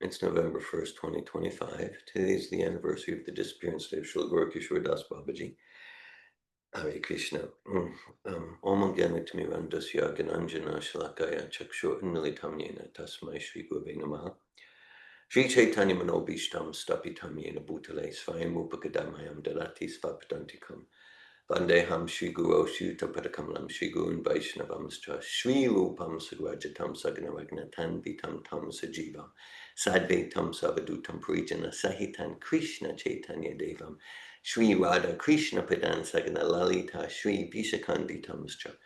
It's November 1st, 2025. Today is the anniversary of the disappearance day of Srila Gaurakisora Das Babaji. Hare Krishna. Om Ganatmirandasya Gananjana Shalakaya Chakshu Unmilitamyena Tasmai Shri Gurve Namaha. Shri Chaitanya Manobishtam Stapitam Yena Bhutale Svayam Upakadamayam Dalati Svapadantikam. Vandeham Shri Guru Shutapadakamalam Shri Gurun Vaishnavamscha Shri Rupam Sagrajatam Saganaragnatam Vitam Tam Sajivam Sadvaitam Savadutam Purijana Sahitan Krishna Chaitanya Devam Shri Radha Krishna Padan Sagana Lalita Shri Vishakanditamscha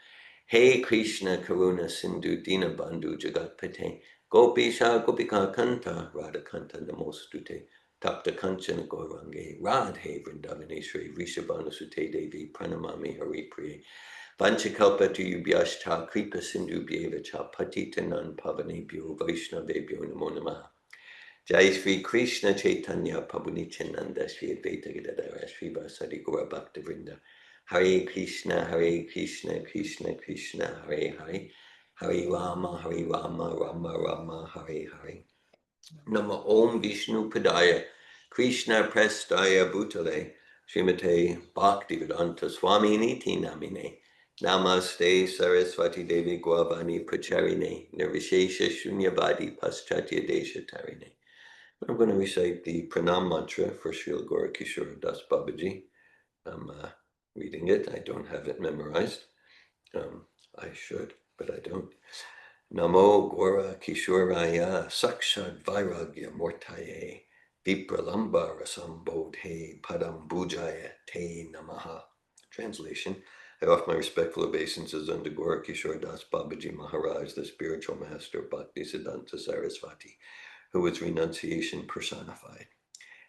Hey Krishna Karuna Sindhu Dina Bandhu Jagatpate Gopisha Gopika Kanta Radha Kanta Namostute Tapta Kanchana Gaurange Radhe Vrindavaneshwari Rishabhana Sute Devi Pranamami Hari Priye Vanchakalpa Tuyubhyashta Kripa Sindhu Bhyevacha Patita Nan Pavanebhyo Vaishnavebhyo Namo Namaha Jai Shri Krishna Chaitanya Prabhu Nityananda Shri Advaita Gadadara Shri Vasadi Gaura Bhakta Vrinda Hare Krishna Krishna Krishna Hare Hare Hare Rama Rama Rama Hare Hare Nama Om Vishnu Padaya Krishna Prestaya Bhutale Srimate Bhaktivedanta Swami Niti Namine Namaste Saraswati Devi Gauravani Pracharine Nirvishesha Shunyavadi Paschatya Desha Tarine. I'm going to recite the Pranam Mantra for Srila Gaurakisora Das Babaji. I'm reading it. I don't have it memorized. I should, but I don't. Namo Gaurakisoraya Sakshad Vairagya Mortaye Vipralamba Rasambodhe Padam Bujaya Te Namaha. Translation. I offer my respectful obeisances unto Gaurakisora Das Babaji Maharaj, the spiritual master of Bhaktisiddhanta Sarasvati, who is renunciation personified.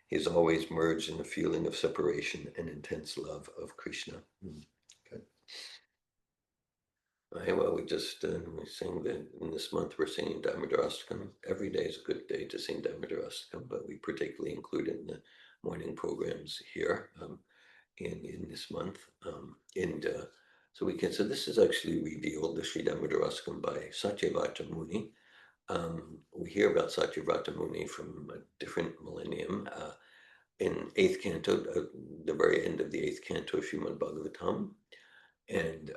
He is always merged in a feeling of separation and intense love of Krishna. Okay. Well, we just we sing that in this month we're singing Damodarastakam. Every day is a good day to sing Damodarastakam, but we particularly include it in the morning programs here in this month. So this is actually revealed, the Sri Damodarastakam, by Satyavrata Muni. We hear about Satyavrata Muni from a different millennium. In 8th canto, the very end of the 8th canto of Srimad Bhagavatam, and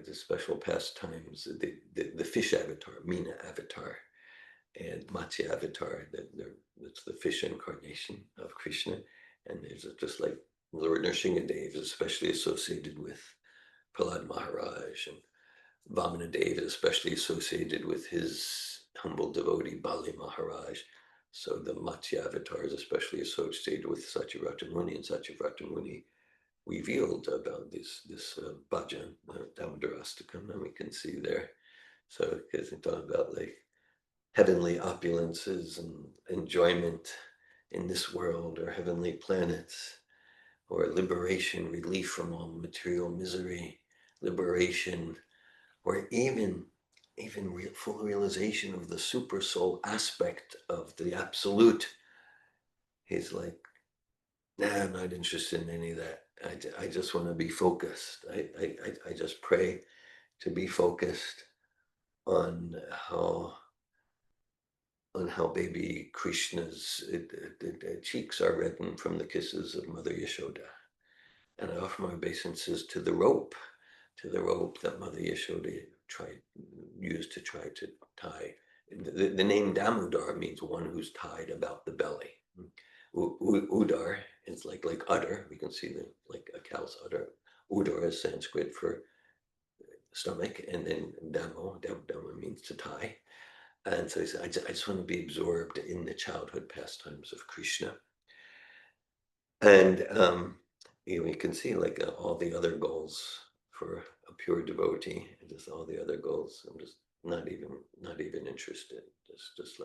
the special pastimes, the fish avatar, Meena avatar, and Matsya avatar, that's the fish incarnation of Krishna. And there's just like Lord Nrsimhadev is especially associated with Prahlad Maharaj, and Vamana Dev is especially associated with his humble devotee Bali Maharaj. So the Matsya avatar is especially associated with Satyavrata Muni, and Satyavrata Muni revealed about this bhajan, Damodarastakam, and we can see there. So because they talk about like heavenly opulences and enjoyment in this world, or heavenly planets, or liberation, relief from all material misery, liberation, or even full realization of the super soul aspect of the absolute. He's like, nah, I'm not interested in any of that. I just want to be focused. I just pray to be focused on how baby Krishna's cheeks are reddened from the kisses of Mother Yashoda. And I offer my obeisances to the rope that Mother Yashoda used to try to tie. The name Damodar means one who's tied about the belly. Udar is like udder. We can see like a cow's udder. Udar is Sanskrit for stomach, and then Damo means to tie. And so he said, I just want to be absorbed in the childhood pastimes of Krishna. And you can see like all the other goals for a pure devotee, and just all the other goals. I'm just not even interested. Just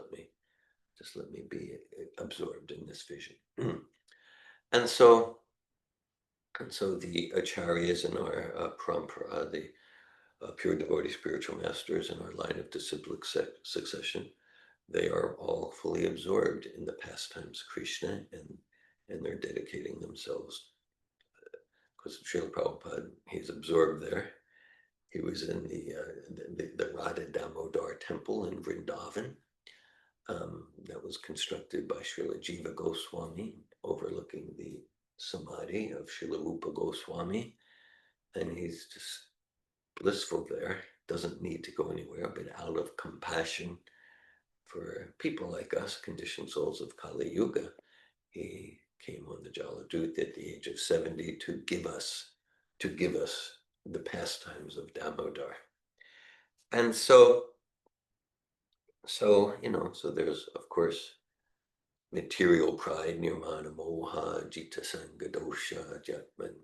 let me be absorbed in this vision. And so the acharyas in our parampara, the pure devotee spiritual masters in our line of disciplic succession, they are all fully absorbed in the pastimes of Krishna, and they're dedicating themselves. Because Srila Prabhupada, he's absorbed there. He was in the Radha Damodar temple in Vrindavan, that was constructed by Srila Jiva Goswami, overlooking the samadhi of Srila Rupa Goswami. And he's just blissful there, doesn't need to go anywhere, but out of compassion for people like us, conditioned souls of Kali Yuga, he came on the Jaladut at the age of 70 to give us the pastimes of Damodar. And so there's, of course, material pride, nirmana moha, jita sanga dosha, jatman,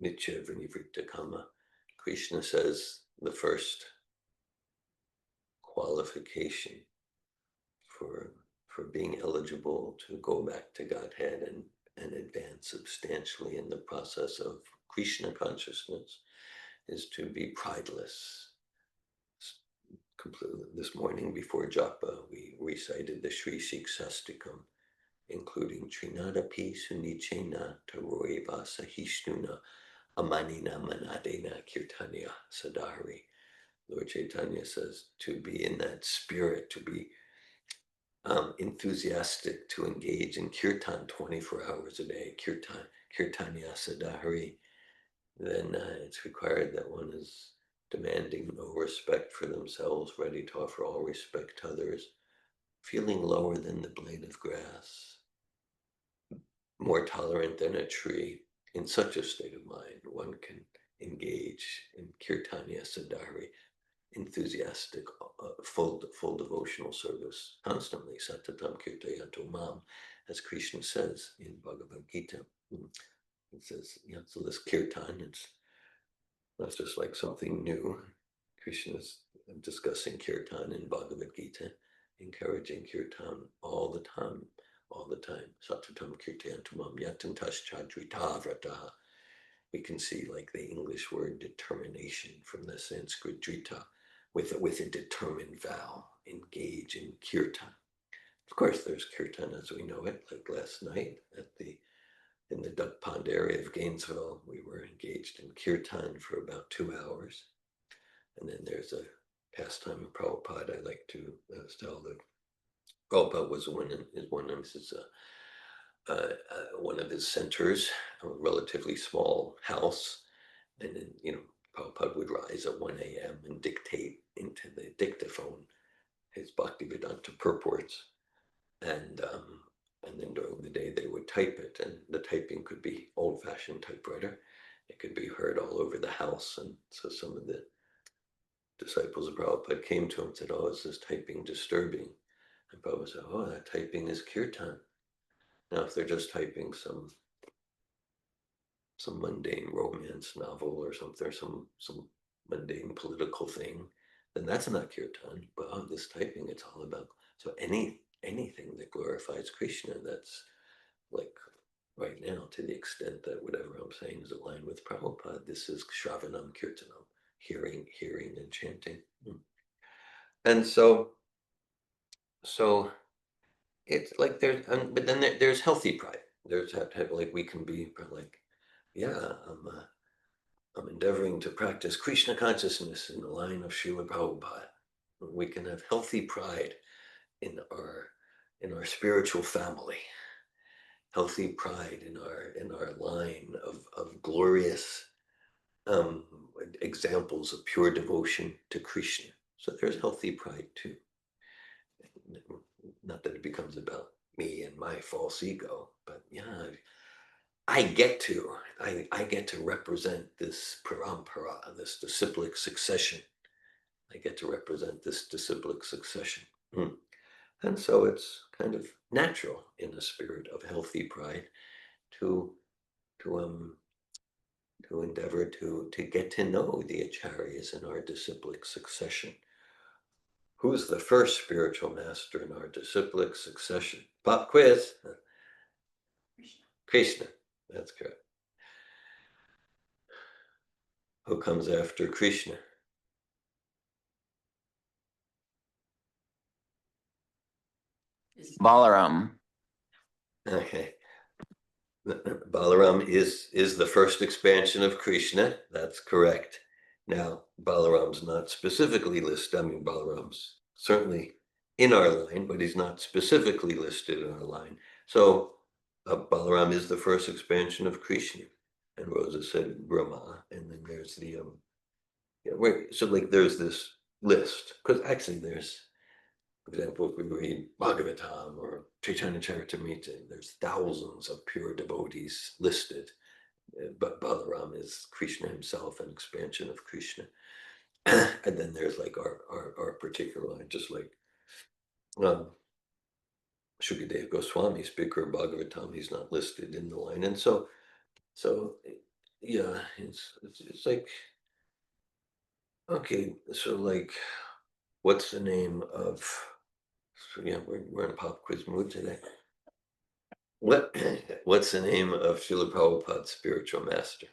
nitya vrinivritta kama. Krishna says the first qualification for being eligible to go back to Godhead and advance substantially in the process of Krishna consciousness is to be prideless. Completely. This morning before japa, we recited the Sri Shiksastikam, including Trinadapi Sunichena Taroeva Sahishnuna Amanina Manadena Kirtanya Sadhari. Lord Chaitanya says to be in that spirit, to be enthusiastic to engage in kirtan 24 hours a day, kirtanya sadhari, then it's required that one is demanding no respect for themselves, ready to offer all respect to others, feeling lower than the blade of grass, more tolerant than a tree. In such a state of mind, one can engage in kirtanya sadhari, enthusiastic, full devotional service constantly. Satatam kirtayanto mam, as Krishna says in Bhagavad Gita. It says, so this kirtan, it's not just like something new. Krishna is discussing kirtan in Bhagavad Gita, encouraging kirtan all the time. Satatam kirtayanto mam yatantas chadrita vrataha. We can see like the English word determination from the Sanskrit drita, with a determined vow, engage in kirtan. Of course, there's kirtan as we know it, like last night in the Duck Pond area of Gainesville, we were engaged in kirtan for about 2 hours. And then there's a pastime of Prabhupada I like to tell that Prabhupada was one of his centers, a relatively small house. And then, Prabhupada would rise at 1 a.m. and dictate into the dictaphone his Bhaktivedanta purports. And then during the day, they would type it. And the typing could be old-fashioned typewriter. It could be heard all over the house. And so some of the disciples of Prabhupada came to him and said, "Oh, is this typing disturbing?" And Prabhupada said, "Oh, that typing is kirtan." Now, if they're just typing some mundane romance novel or something, or some mundane political thing, then that's not kirtan. But this typing, it's all about, so anything that glorifies Krishna, that's like right now, to the extent that whatever I'm saying is aligned with Prabhupada, this is Shravanam Kirtanam, hearing and chanting. And so it's like but then there's healthy pride. There's like we can be like, yeah, I'm endeavoring to practice Krishna consciousness in the line of Srila Prabhupada. We can have healthy pride in our spiritual family, healthy pride in our line of glorious examples of pure devotion to Krishna. So there's healthy pride too. Not that it becomes about me and my false ego, but yeah, I get to represent this parampara, this disciplic succession. I get to represent this disciplic succession. And so it's kind of natural in a spirit of healthy pride to endeavor to get to know the acharyas in our disciplic succession. Who's the first spiritual master in our disciplic succession? Pop quiz. Krishna. That's correct. Who comes after Krishna? Balaram. Okay. Balaram is the first expansion of Krishna. That's correct. Now, Balaram's not specifically listed. I mean, Balaram's certainly in our line, but he's not specifically listed in our line. So Balaram is the first expansion of Krishna, and Rosa said Brahma, and then there's the so like there's this list, because actually there's, for example, if we read Bhagavatam or Chaitanya Charitamrita, there's thousands of pure devotees listed, but Balaram is Krishna himself, an expansion of Krishna. And then there's like our particular line, just like Shukadev Goswami, speaker of Bhagavatam, he's not listed in the line. And so yeah, it's like, okay, so like, what's the name of, so yeah, we're in a pop quiz mood today. What's the name of Srila Prabhupada's spiritual master?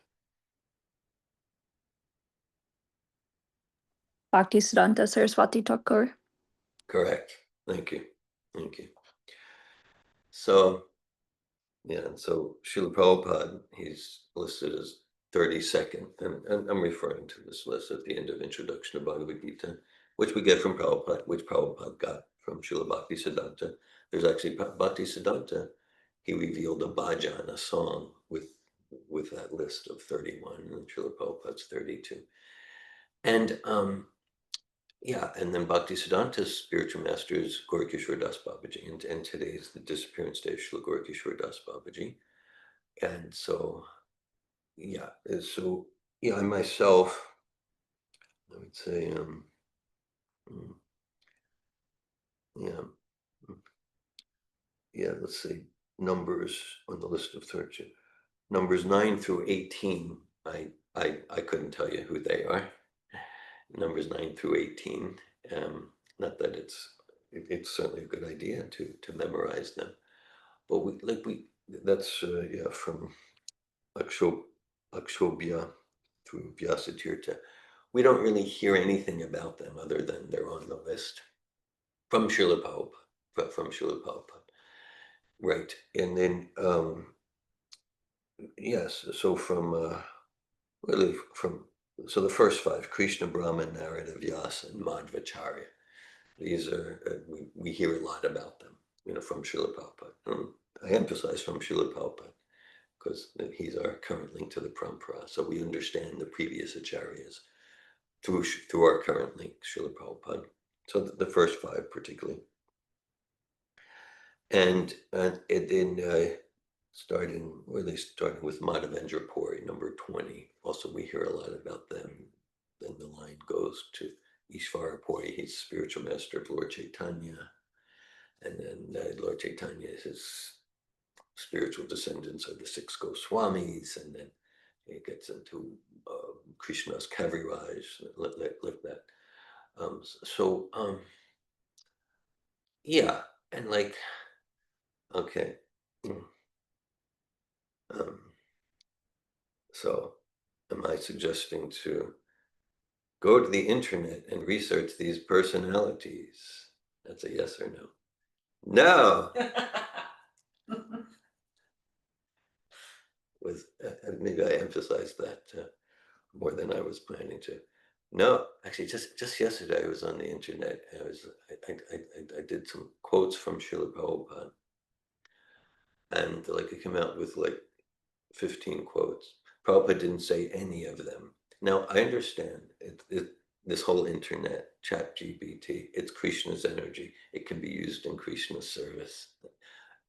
Bhaktisiddhanta Saraswati Thakur. Correct. Thank you. So yeah, and so Srila Prabhupada, he's listed as 32nd, and I'm referring to this list at the end of Introduction to Bhagavad Gita, which we get from Prabhupada, which Prabhupada got from Srila Bhaktisiddhanta. There's actually Bhaktisiddhanta, he revealed a bhajan, a song with that list of 31, and Srila Prabhupada's 32. And yeah, and then Bhaktisiddhanta's spiritual master is Gaurakisora Das Babaji, and today is the disappearance day of Srila Gaurakisora Das Babaji. And so, yeah, I myself, I would say, let's see, numbers on the list of 30. Numbers 9 through 18, I couldn't tell you who they are. Numbers 9 through 18, not that it's certainly a good idea to memorize them, but that's from Akshobhya through Vyasatirtha. We don't really hear anything about them other than they're on the list from Srila Prabhupada, right? And then yes, so so the first 5, Krishna, Brahma, Narada, Vyasa, and Madhvacharya. These are we hear a lot about them, from Srila Prabhupada. I emphasize from Srila Prabhupada because he's our current link to the Parampara. So we understand the previous acharyas through our current link, Srila Prabhupada. So the first 5 particularly. And then starting with Madhavendra Puri, number 20. Also, we hear a lot about them. Then the line goes to Ishvara Puri, he's spiritual master of Lord Chaitanya. And then Lord Chaitanya is his spiritual descendants are the 6 Goswamis, and then it gets into Krishna's Kaviraj, like that. Yeah, and like, okay. So am I suggesting to go to the internet and research these personalities? That's a yes or no. No. Maybe I emphasized that more than I was planning to. No, actually, just yesterday I was on the internet. I did some quotes from Srila Prabhupada, and like I came out with like 15 quotes. Prabhupada didn't say any of them. Now I understand this whole internet, chat GPT, it's Krishna's energy. It can be used in Krishna's service.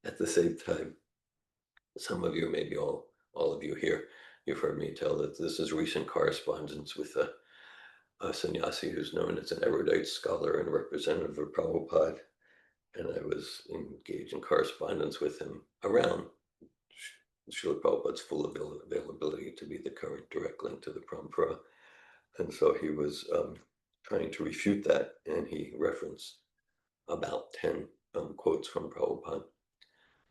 At the same time, some of you, maybe all of you here, you've heard me tell that this is recent correspondence with a sannyasi who's known as an erudite scholar and representative of Prabhupada. And I was engaged in correspondence with him around Srila Prabhupada's full availability to be the current direct link to the Parampara. And so he was trying to refute that, and he referenced about 10 quotes from Prabhupada.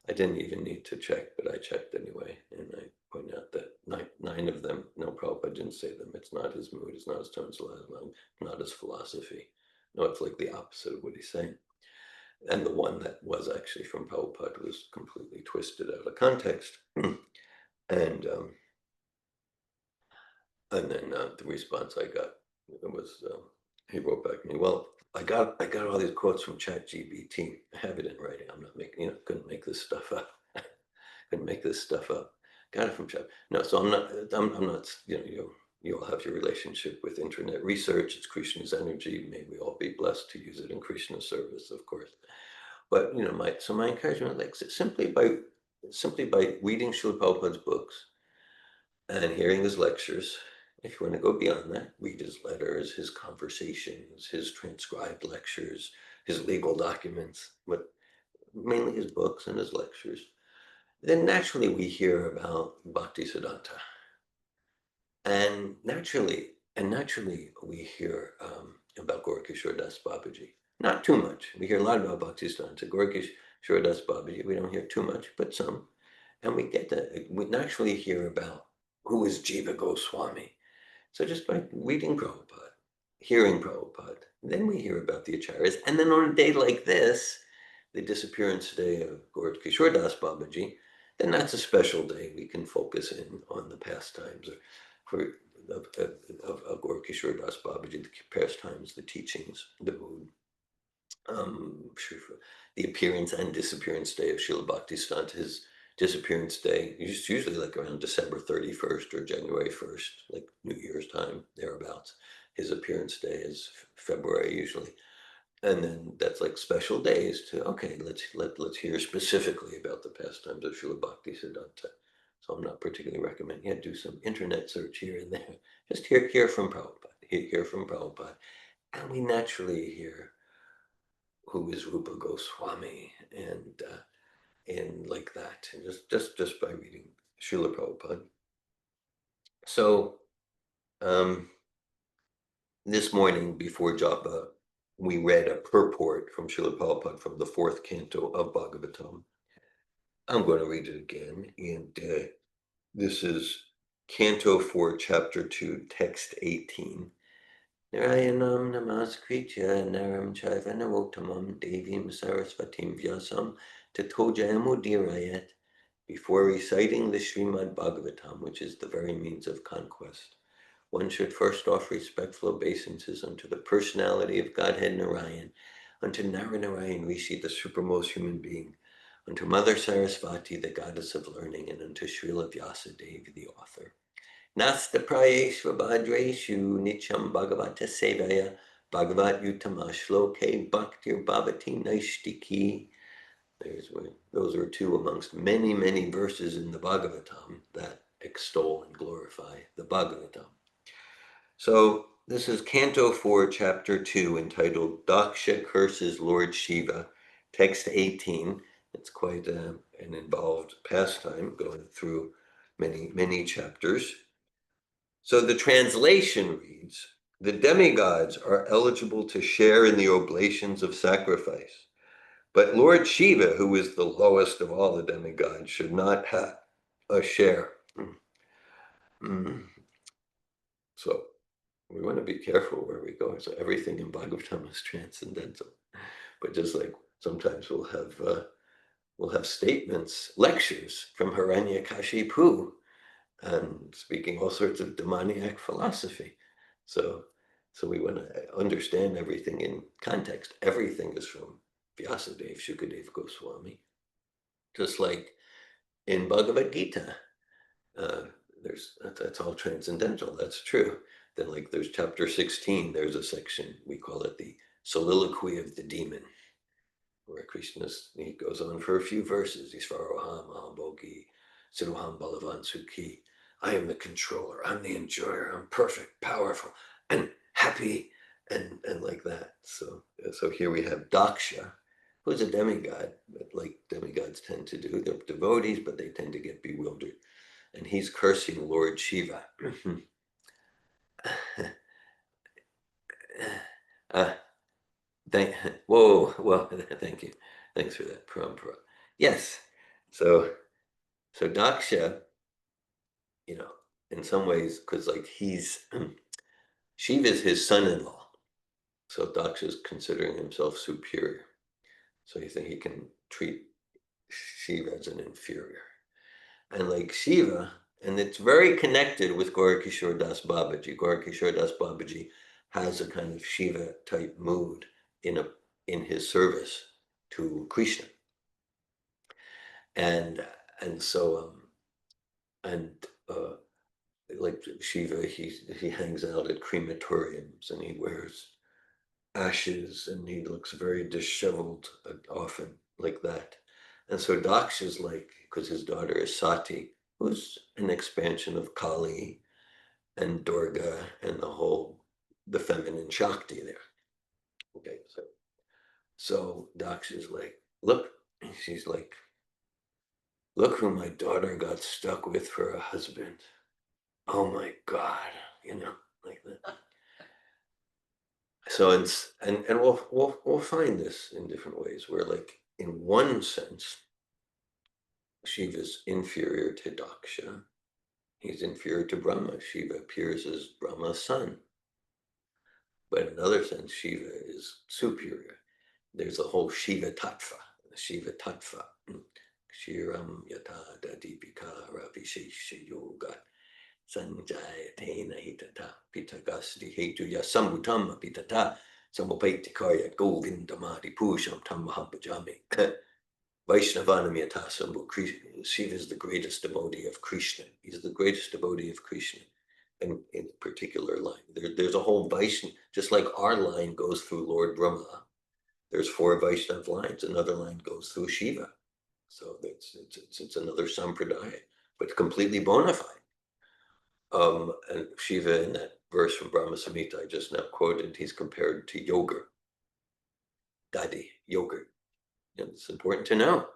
I didn't even need to check, but I checked anyway, and I point out that nine of them, no, Prabhupada didn't say them. It's not his mood, it's not his tone, not his philosophy. No, it's like the opposite of what he's saying. And the one that was actually from Prabhupada was completely twisted out of context. And then the response I got was, he wrote back to me, well, I got all these quotes from ChatGPT. I have it in writing. I'm not making, couldn't make this stuff up. Couldn't make this stuff up. Got it from Chat. No, so I'm not, you all have your relationship with internet research. It's Krishna's energy. May we all be blessed to use it in Krishna's service, of course. But my encouragement, like simply by reading Srila Prabhupada's books and hearing his lectures. If you want to go beyond that, read his letters, his conversations, his transcribed lectures, his legal documents, but mainly his books and his lectures. Then naturally we hear about Bhaktisiddhanta. And naturally we hear about Gaurakisora Das Babaji. Not too much. We hear a lot about Bhaktisiddhanta. Gaurakisora Das Babaji, we don't hear too much, but some. And we naturally hear about who is Jiva Goswami. So just by reading Prabhupada, hearing Prabhupada, then we hear about the Acharyas. And then on a day like this, the disappearance day of Gaurakisora Das Babaji, then that's a special day. We can focus in on the pastimes of Gaurakisora Das Babaji, the pastimes, the teachings, the mood. The appearance and disappearance day of Srila Bhaktisiddhanta. His disappearance day is usually like around December 31st or January 1st, like New Year's time, thereabouts. His appearance day is February usually. And then that's like special days to, okay, let's hear specifically about the pastimes of Srila Bhaktisiddhanta. So I'm not particularly recommending you do some internet search here and there. Just hear from Prabhupada, hear from Prabhupada. And we naturally hear who is Rupa Goswami and like that, and just by reading Srila Prabhupada. So this morning before japa, we read a purport from Srila Prabhupada from the 4th canto of Bhagavatam. I'm going to read it again, and this is Canto 4, Chapter 2, Text 18. Narayanam namaskritya naram chaiva narottamam devim sarasvatim vyasam tato jayamudirayat. Before reciting the Srimad Bhagavatam, which is the very means of conquest, one should first offer respectful obeisances unto the personality of Godhead Narayan, unto Narayan Rishi, the supremmost human being, unto Mother Sarasvati, the goddess of learning, and unto Srila Vyasadeva, the author. Nasta prayeshva bhadreshu nicham bhagavata sevaya bhagavat utama shloke bhaktir bhavati naishtiki. Those are two amongst many, many verses in the Bhagavatam that extol and glorify the Bhagavatam. So this is Canto 4, Chapter 2, entitled Daksha Curses Lord Shiva, Text 18. It's quite an involved pastime, going through many, many chapters. So the translation reads, the demigods are eligible to share in the oblations of sacrifice, but Lord Shiva, who is the lowest of all the demigods, should not have a share. So we want to be careful where we go. So everything in Bhagavatam is transcendental, but just like sometimes we'll have statements, lectures from Hiranyakashipu, and speaking all sorts of demoniac philosophy. So we want to understand everything in context. Everything is from Vyasadeva, Shukadeva Goswami. Just like in Bhagavad Gita, that's all transcendental, that's true. Then like there's chapter 16, there's a section, we call it the soliloquy of the demon, where he goes on for a few verses. He's Faroham, Mahambogi, Siddham Balavan Sukhi. I am the controller, I'm the enjoyer, I'm perfect, powerful, and happy, and like that. So here we have Daksha, who's a demigod, but like demigods tend to do. They're devotees, but they tend to get bewildered. And he's cursing Lord Shiva. Well, thank you. Thanks for that. Parampara. Yes. So Daksha, in some ways, because like Shiva's his son-in-law. So Daksha's considering himself superior. So you think he can treat Shiva as an inferior. And like Shiva, and it's very connected with Gaurakisora Das Babaji. Gaurakisora Das Babaji has a kind of Shiva type mood in his service to Krishna. And so like Shiva, he hangs out at crematoriums and he wears ashes and he looks very disheveled often like that. And so Daksha's like, because his daughter is Sati, who's an expansion of Kali and Durga and the feminine Shakti there. Okay, so Daksha's like, look, she's like, look who my daughter got stuck with for a husband. Oh my God, like that. So and we'll find this in different ways where, like, in one sense, Shiva's inferior to Daksha. He's inferior to Brahma. Shiva appears as Brahma's son. But in another sense, Shiva is superior. There's a whole Shiva tattva. Shiva tattva. Shiram yata dadipika ravishesha yoga sanjayatena hitata pitagasti hetu yasambutam pitata samupaitikaya Govinda madi pusham tam mahabhajami. Vaishnavanam yata sambhu. Shiva is the greatest devotee of Krishna. He's the greatest devotee of Krishna. And in a particular line, there's a whole Vaishnav, just like our line goes through Lord Brahma. There's 4 Vaishnav lines. Another line goes through Shiva. So it's another sampradaya, but completely bona fide. And Shiva, in that verse from Brahma Samhita I just now quoted, he's compared to yogurt, dadi, yogurt. And it's important to know.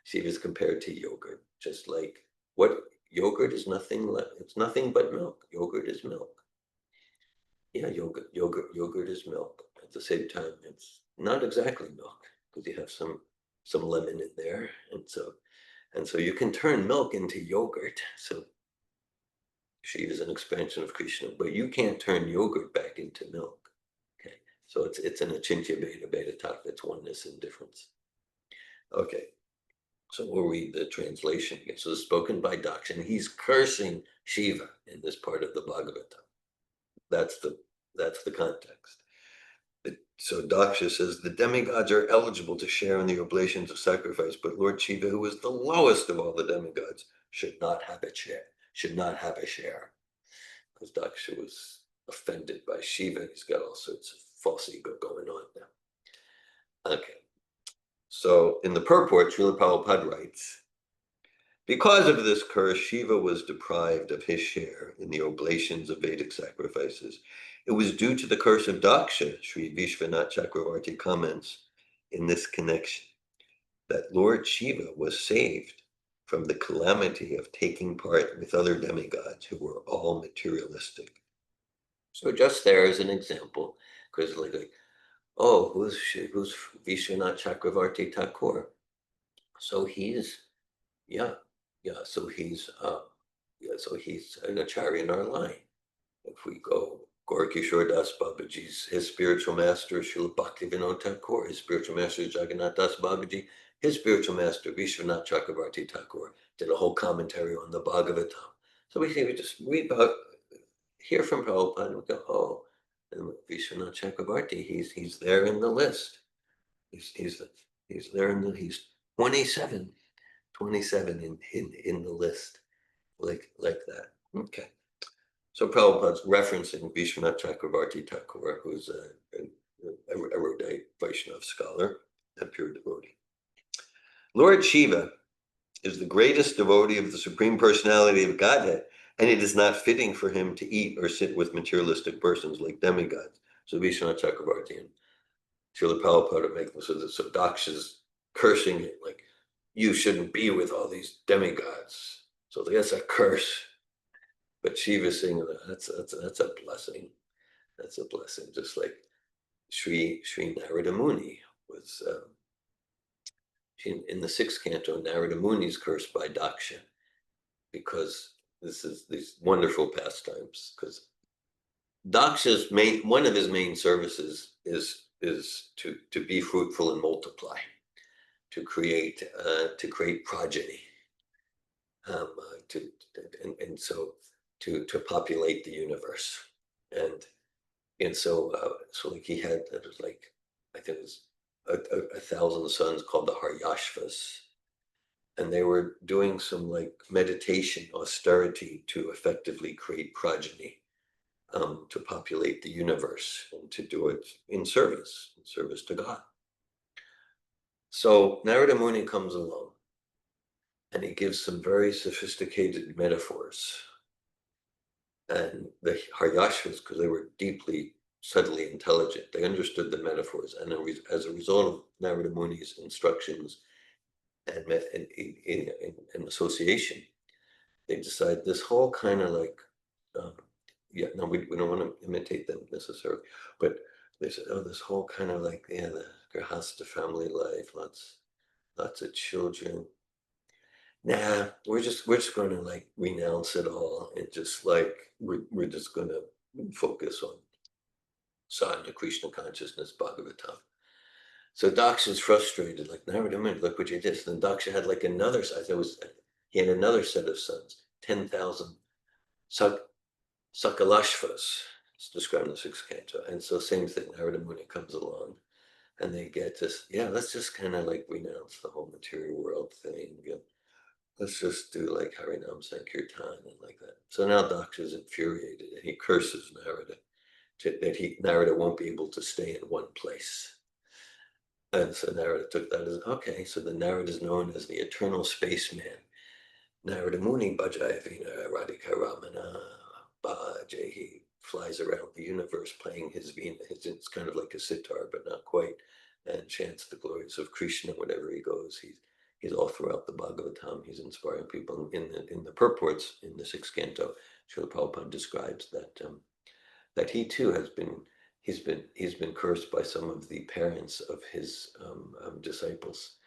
Shiva is compared to yogurt, just like what yogurt is nothing. It's nothing but milk. Yogurt is milk. Yeah, yogurt is milk. At the same time, it's not exactly milk because you have some lemon in there, and so you can turn milk into yogurt. So Shiva is an expansion of Krishna, but you can't turn yogurt back into milk. Okay, so it's an achintya beta tattva. It's oneness and difference. Okay, so we'll read the translation again. So it's spoken by Daksha, and he's cursing Shiva in this part of the Bhagavatam. That's the context. So Daksha says the demigods are eligible to share in the oblations of sacrifice, but Lord Shiva, who is the lowest of all the demigods, should not have a share. Because Daksha was offended by Shiva. He's got all sorts of false ego going on now. Okay. So in the purport, Srila Prabhupada writes, because of this curse, Shiva was deprived of his share in the oblations of Vedic sacrifices. It was due to the curse of Daksha, Sri Vishwanath Chakravarti comments in this connection, that Lord Shiva was saved from the calamity of taking part with other demigods who were all materialistic. So just there as an example, because like, oh, who's Vishwanath Chakravarti Thakur? So he's, so he's an acharya in our line. If we go, Gaurakisora Das Babaji's, his spiritual master, Srila Bhaktivinoda Thakur, his spiritual master, Jagannath Das Babaji, his spiritual master, Vishwanath Chakravarti Thakur, did a whole commentary on the Bhagavatam. So we just read about, hear from Prabhupada, and we go, oh, and Vishwanath Chakravarti, he's there in the list. He's there he's 27 in the list, like that. Okay. So Prabhupada's referencing Vishwanath Chakravarti Thakur, who's an erudite Vaishnava scholar and pure devotee. Lord Shiva is the greatest devotee of the Supreme Personality of Godhead, and it is not fitting for him to eat or sit with materialistic persons like demigods. So Vishwanath Chakravarti and Srila Prabhupada make this, so Daksha's cursing it, like, you shouldn't be with all these demigods. So that's a curse. But Shiva's saying that's a blessing. That's a blessing. Just like Sri Narada Muni was in the 6th canto. Narada Muni is cursed by Daksha because this is these wonderful pastimes. Because Daksha's one of his main services is to be fruitful and multiply, to create progeny, so to populate the universe, and so like he had, it was like I think it was a thousand sons called the Haryashvas. And they were doing some like meditation, austerity to effectively create progeny, to populate the universe and to do it in service to God. So Narada Muni comes along and he gives some very sophisticated metaphors. And the Haryashvas, because they were deeply, subtly intelligent, they understood the metaphors. And as a result of Narada Muni's instructions and in association, they decide this whole kind of like, no, we don't want to imitate them necessarily, but they said, oh, this whole kind of like, yeah, the Grahasta family life, lots of children. Nah, we're just going to like renounce it all and just like we're just going to focus on sadhana, Krishna consciousness, Bhagavatam. So Daksha's frustrated, like, now wait a minute, look what you did. So then Daksha had like another side. He had another set of sons, 10,000 Sakalashvas. It's described in the sixth canto. And so same thing, Narada Muni comes along and they get this, yeah, let's just kind of like renounce the whole material world thing. Let's just do like Harinam Sankirtan and like that. So now Daksha's infuriated and he curses Narada that Narada won't be able to stay in one place. And so Narada took that as, okay, so the Narada is known as the eternal spaceman. Narada Muni Bhajaya Vina Radhika Ramana Bhajay. He flies around the universe playing his Vina. It's kind of like a sitar, but not quite, and chants the glories of Krishna wherever he goes. He's all throughout the Bhagavatam. He's inspiring people. In the purports in the sixth canto, Srila Prabhupada describes that he too he's been cursed by some of the parents of his disciples.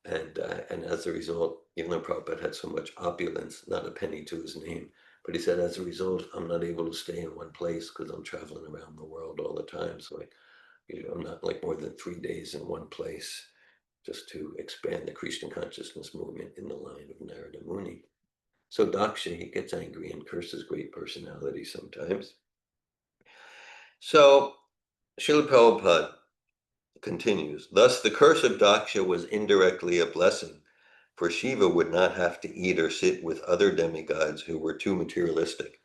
And as a result, even though Prabhupada had so much opulence, not a penny to his name, but he said, as a result, I'm not able to stay in one place because I'm traveling around the world all the time. So I'm not like more than 3 days in one place just to expand the Krishna consciousness movement in the line of Narada Muni. So Daksha, he gets angry and curses great personality sometimes. So Srila Prabhupada continues, thus the curse of Daksha was indirectly a blessing, for Shiva would not have to eat or sit with other demigods who were too materialistic.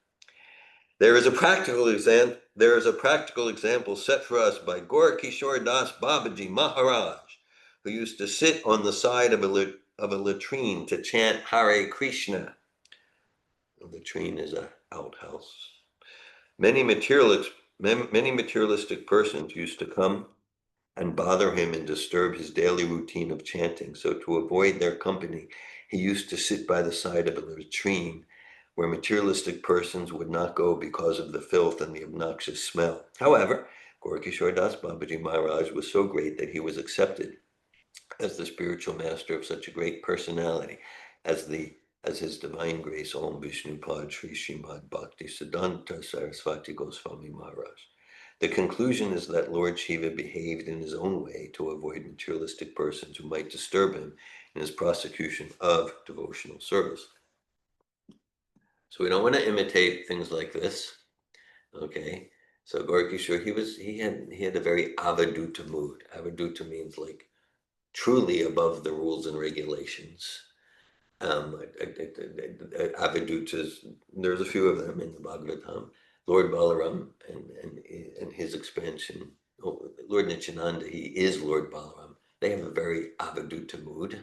There is a practical example set for us by Gaurakisora Das Babaji Maharaj, who used to sit on the side of a latrine to chant Hare Krishna. A latrine is an outhouse. Many materialistic persons used to come and bother him and disturb his daily routine of chanting. So to avoid their company, he used to sit by the side of a latrine where materialistic persons would not go because of the filth and the obnoxious smell. However, Gaurakisora Das Babaji Maharaj was so great that he was accepted as the spiritual master of such a great personality as his divine grace, Om Vishnu Pad Sri Srimad Bhakti Siddhanta Saraswati Goswami Maharaj. The conclusion is that Lord Shiva behaved in his own way to avoid materialistic persons who might disturb him in his prosecution of devotional service. So we don't want to imitate things like this, okay? So Gaurakisora, he had a very avaduta mood. Avaduta means like truly above the rules and regulations. Avadutas, there's a few of them in the Bhagavatam. Lord Balaram and his expansion, Lord Nityananda, he is Lord Balaram. They have a very avaduta mood,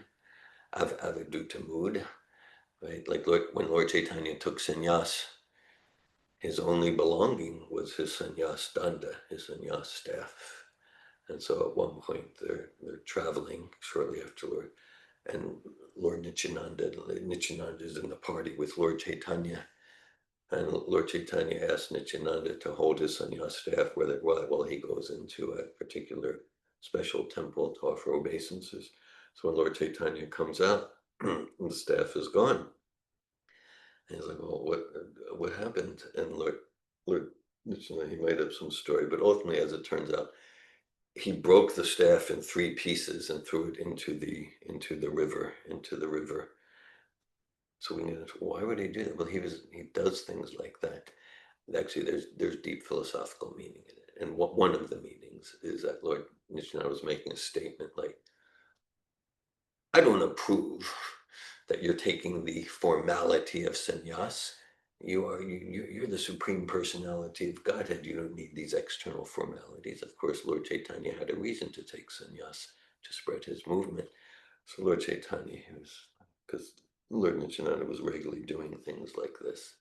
right? Like when Lord Chaitanya took sannyas, his only belonging was his sannyas danda, his sannyas staff. And so at one point they're traveling shortly after Lord Nityananda is in the party with Lord Chaitanya. And Lord Chaitanya asked Nityananda to hold his sannyas staff while he goes into a particular special temple to offer obeisances. So when Lord Chaitanya comes out, the staff is gone. And he's like, well, what happened? And Lord Nityananda, he made up some story, but ultimately, as it turns out, he broke the staff in 3 pieces and threw it into the river. So we knew, why would he do that? Well, he does things like that. Actually, there's deep philosophical meaning in it. and one of the meanings is that Lord Nityananda was making a statement like, I don't approve that you're taking the formality of sannyas. You're the supreme personality of Godhead. You don't need these external formalities. Of course, Lord Chaitanya had a reason to take sannyas to spread his movement. So Lord Chaitanya, because Lord Nityananda was regularly doing things like this.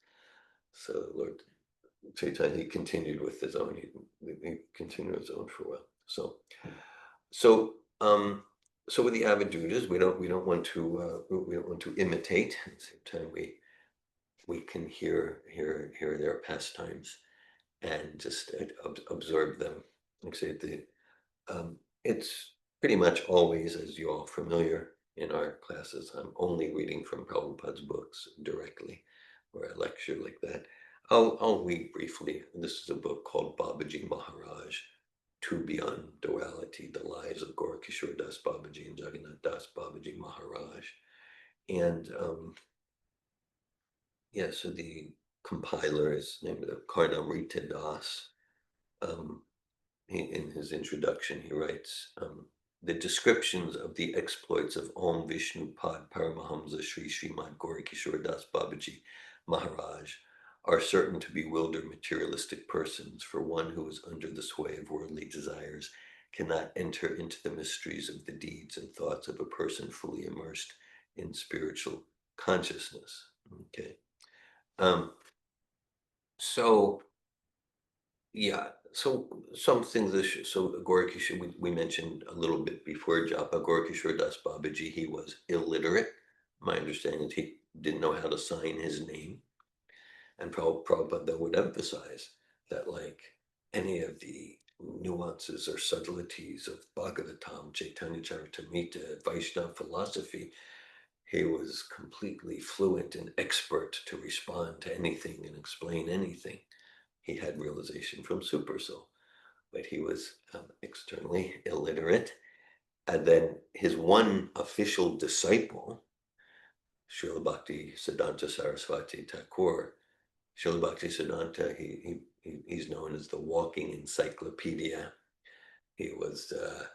So Lord Chaitanya, he continued with his own. He continued his own for a while. So with the Avadutas, we don't want to imitate. At the same time, we can hear their pastimes and just observe them. Like I say, it's pretty much always, as you're all familiar in our classes, I'm only reading from Prabhupada's books directly, or a lecture like that. I'll read briefly. This is a book called Babaji Maharaj, Two Beyond Duality, The Lives of Gaurakisora Das Babaji and Jagannath Das Babaji Maharaj. And so the compiler is named Karnamrita Das. In his introduction, he writes, the descriptions of the exploits of Om Vishnu Pad Paramahamsa Sri Srimad Gaurakisora Das Babaji Maharaj are certain to bewilder materialistic persons, for one who is under the sway of worldly desires cannot enter into the mysteries of the deeds and thoughts of a person fully immersed in spiritual consciousness. Okay. So some things. So Gaurakisora, we mentioned a little bit before Japa. Gaurakisora Das Babaji, he was illiterate. My understanding is he didn't know how to sign his name. And Prabhupada would emphasize that, like, any of the nuances or subtleties of Bhagavatam, Chaitanya Charitamrita, Vaishnava philosophy, he was completely fluent and expert to respond to anything and explain anything. He had realization from Super Soul, but he was externally illiterate. And then his one official disciple, Srila Bhakti Siddhanta Saraswati Thakur, Srila Bhakti Siddhanta, he's known as the walking encyclopedia. He was the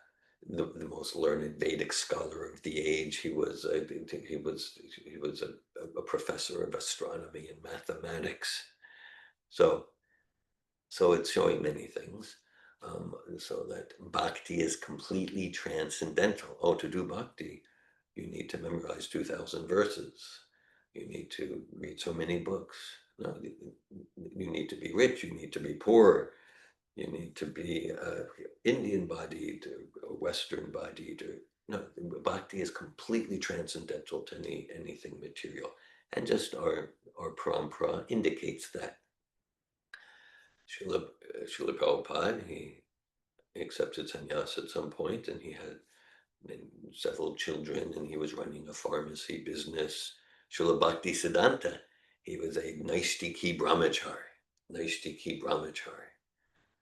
most learned Vedic scholar of the age. He was a professor of astronomy and mathematics. So it's showing many things. So that bhakti is completely transcendental. Oh, to do bhakti, you need to memorize 2,000 verses. You need to read so many books. No, you need to be rich. You need to be poor. You need to be Indian bodied or Western bodied. No, bhakti is completely transcendental to anything material, and just our parampara indicates that. Srila Prabhupada, he accepted sannyas at some point, and he had several children, and he was running a pharmacy business. Srila Bhakti Siddhanta, he was a Naistiki Brahmachari,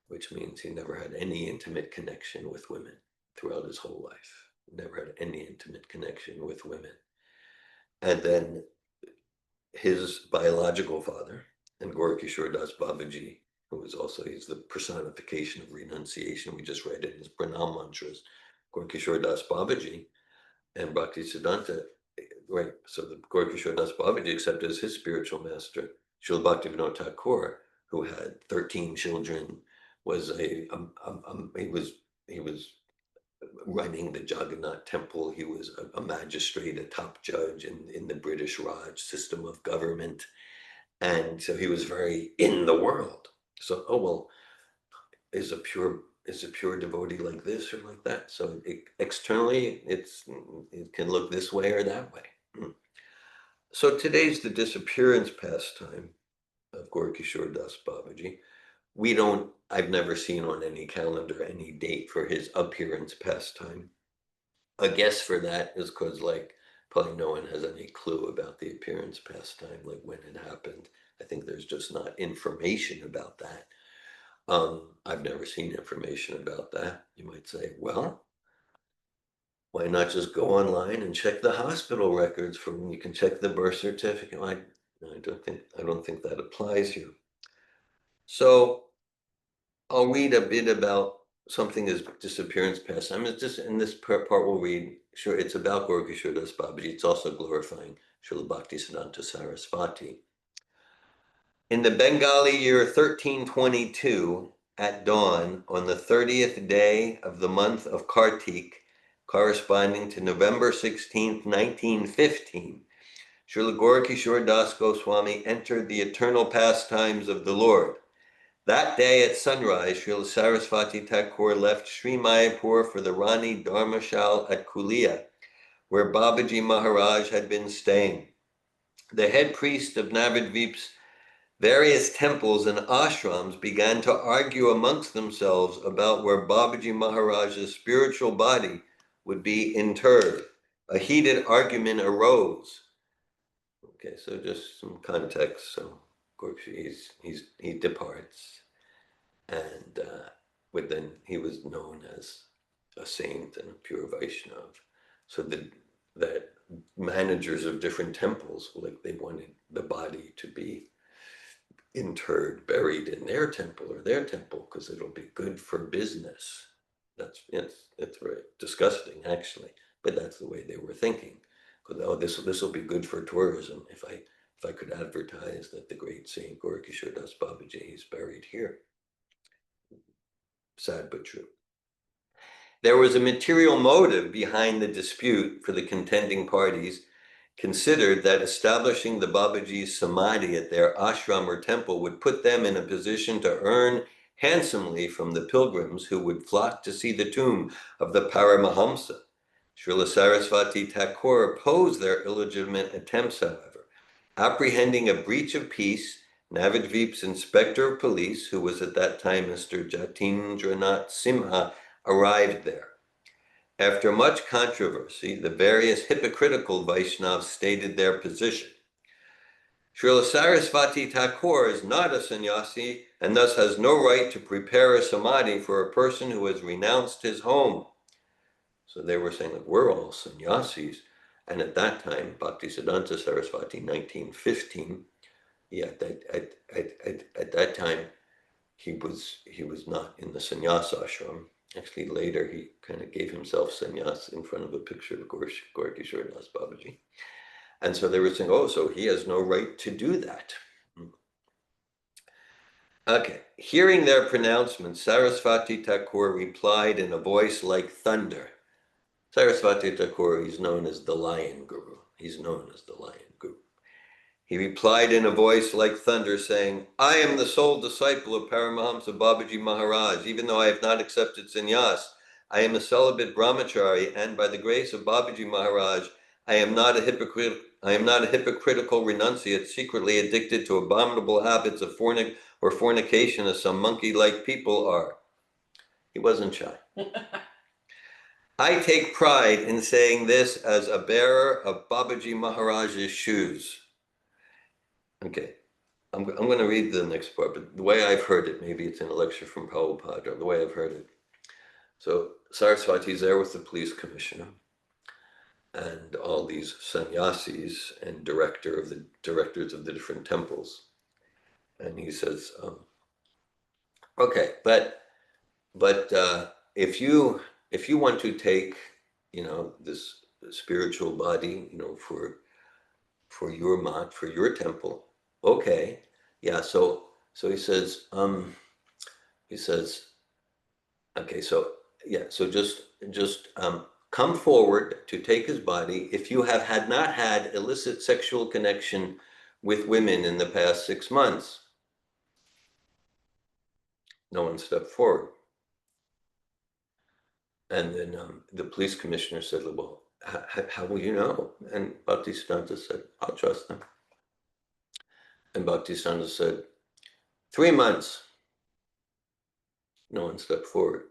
which means he never had any intimate connection with women throughout his whole life. Never had any intimate connection with women. And then his biological father, and Gaurakisora Das Babaji, who was also, he's the personification of renunciation. We just read it in his pranam mantras. Gaurakisora Das Babaji and Bhakti Siddhanta, right? So the Gaurakisora Das Babaji accepted as his spiritual master. Srila Bhaktivinoda Thakur, who had 13 children, was he was running the Jagannath temple. He was a magistrate, a top judge in the British Raj system of government. And so he was very in the world. So, oh, well, is a pure devotee like this or like that? So externally, it can look this way or that way. So today's the disappearance pastime of Gaurakisora Das Babaji. I've never seen on any calendar any date for his appearance pastime. A guess for that is because, like, probably no one has any clue about the appearance pastime, like when it happened. I think there's just not information about that. I've never seen information about that. You might say, well, why not just go online and check the hospital records for when you can check the birth certificate? I don't think that applies here. So I'll read a bit about something as disappearance pastime. It's just in this part we'll read. Sure, it's about Gaurakisora Das Babaji. It's also glorifying Srila Bhaktisiddhanta Sarasvati. In the Bengali year 1322, at dawn, on the 30th day of the month of Kartik, corresponding to November 16th, 1915, Srila Gaurakisora Das Goswami entered the eternal pastimes of the Lord. That day at sunrise, Srila Sarasvati Thakur left Sri Mayapur for the Rani Dharmashal at Kulia, where Babaji Maharaj had been staying. The head priest of Navadvip's various temples and ashrams began to argue amongst themselves about where Babaji Maharaj's spiritual body would be interred. A heated argument arose. Okay, so just some context. So, of course, he departs. And but then he was known as a saint and a pure Vaishnav. So that managers of different temples, like they wanted the body to be interred, buried in their temple or their temple, because it'll be good for business. It's very disgusting, actually, but that's the way they were thinking. Because this will be good for tourism if I could advertise that the great saint Gaurakisora Das Babaji is buried here. Sad but true. There was a material motive behind the dispute for the contending parties, considered that establishing the Babaji's samadhi at their ashram or temple would put them in a position to earn handsomely from the pilgrims who would flock to see the tomb of the Paramahamsa. Srila Sarasvati Thakur opposed their illegitimate attempts, however. Apprehending a breach of peace, Navadvip's inspector of police, who was at that time Mr. Jatindranath Simha, arrived there. After much controversy, the various hypocritical Vaishnavas stated their position. Srila Sarasvati Thakur is not a sannyasi and thus has no right to prepare a samadhi for a person who has renounced his home. So they were saying that we're all sannyasis. And at that time, Bhaktisiddhanta Sarasvati, 1915, at that time, he was not in the sannyas ashram. Actually, later he kind of gave himself sannyas in front of a picture of Gaurakisora Das Babaji. And so they were saying, oh, so he has no right to do that. Okay, hearing their pronouncement, Sarasvati Thakur replied in a voice like thunder. Sarasvati Thakur, he's known as the Lion Guru. He's known as the Lion Guru. He replied in a voice like thunder, saying, I am the sole disciple of Paramahamsa Babaji Maharaj. Even though I have not accepted sannyas, I am a celibate brahmachari, and by the grace of Babaji Maharaj, I am not a hypocritical renunciate secretly addicted to abominable habits of fornication as some monkey-like people are. He wasn't shy. I take pride in saying this as a bearer of Babaji Maharaj's shoes. Okay, I'm going to read the next part, but the way I've heard it, maybe it's in a lecture from Prabhupada, or the way I've heard it. So Saraswati's there with the police commissioner and all these sannyasis and directors of the different temples. And he says, okay, but if you want to take, this spiritual body, for your mat, for your temple, okay, yeah. So he says, okay, so yeah, so just come forward to take his body if you had not had illicit sexual connection with women in the past 6 months. No one stepped forward. And then the police commissioner said, well, how will you know? And Bhaktisiddhanta said, I'll trust them. And Bhaktisiddhanta said, 3 months. No one stepped forward.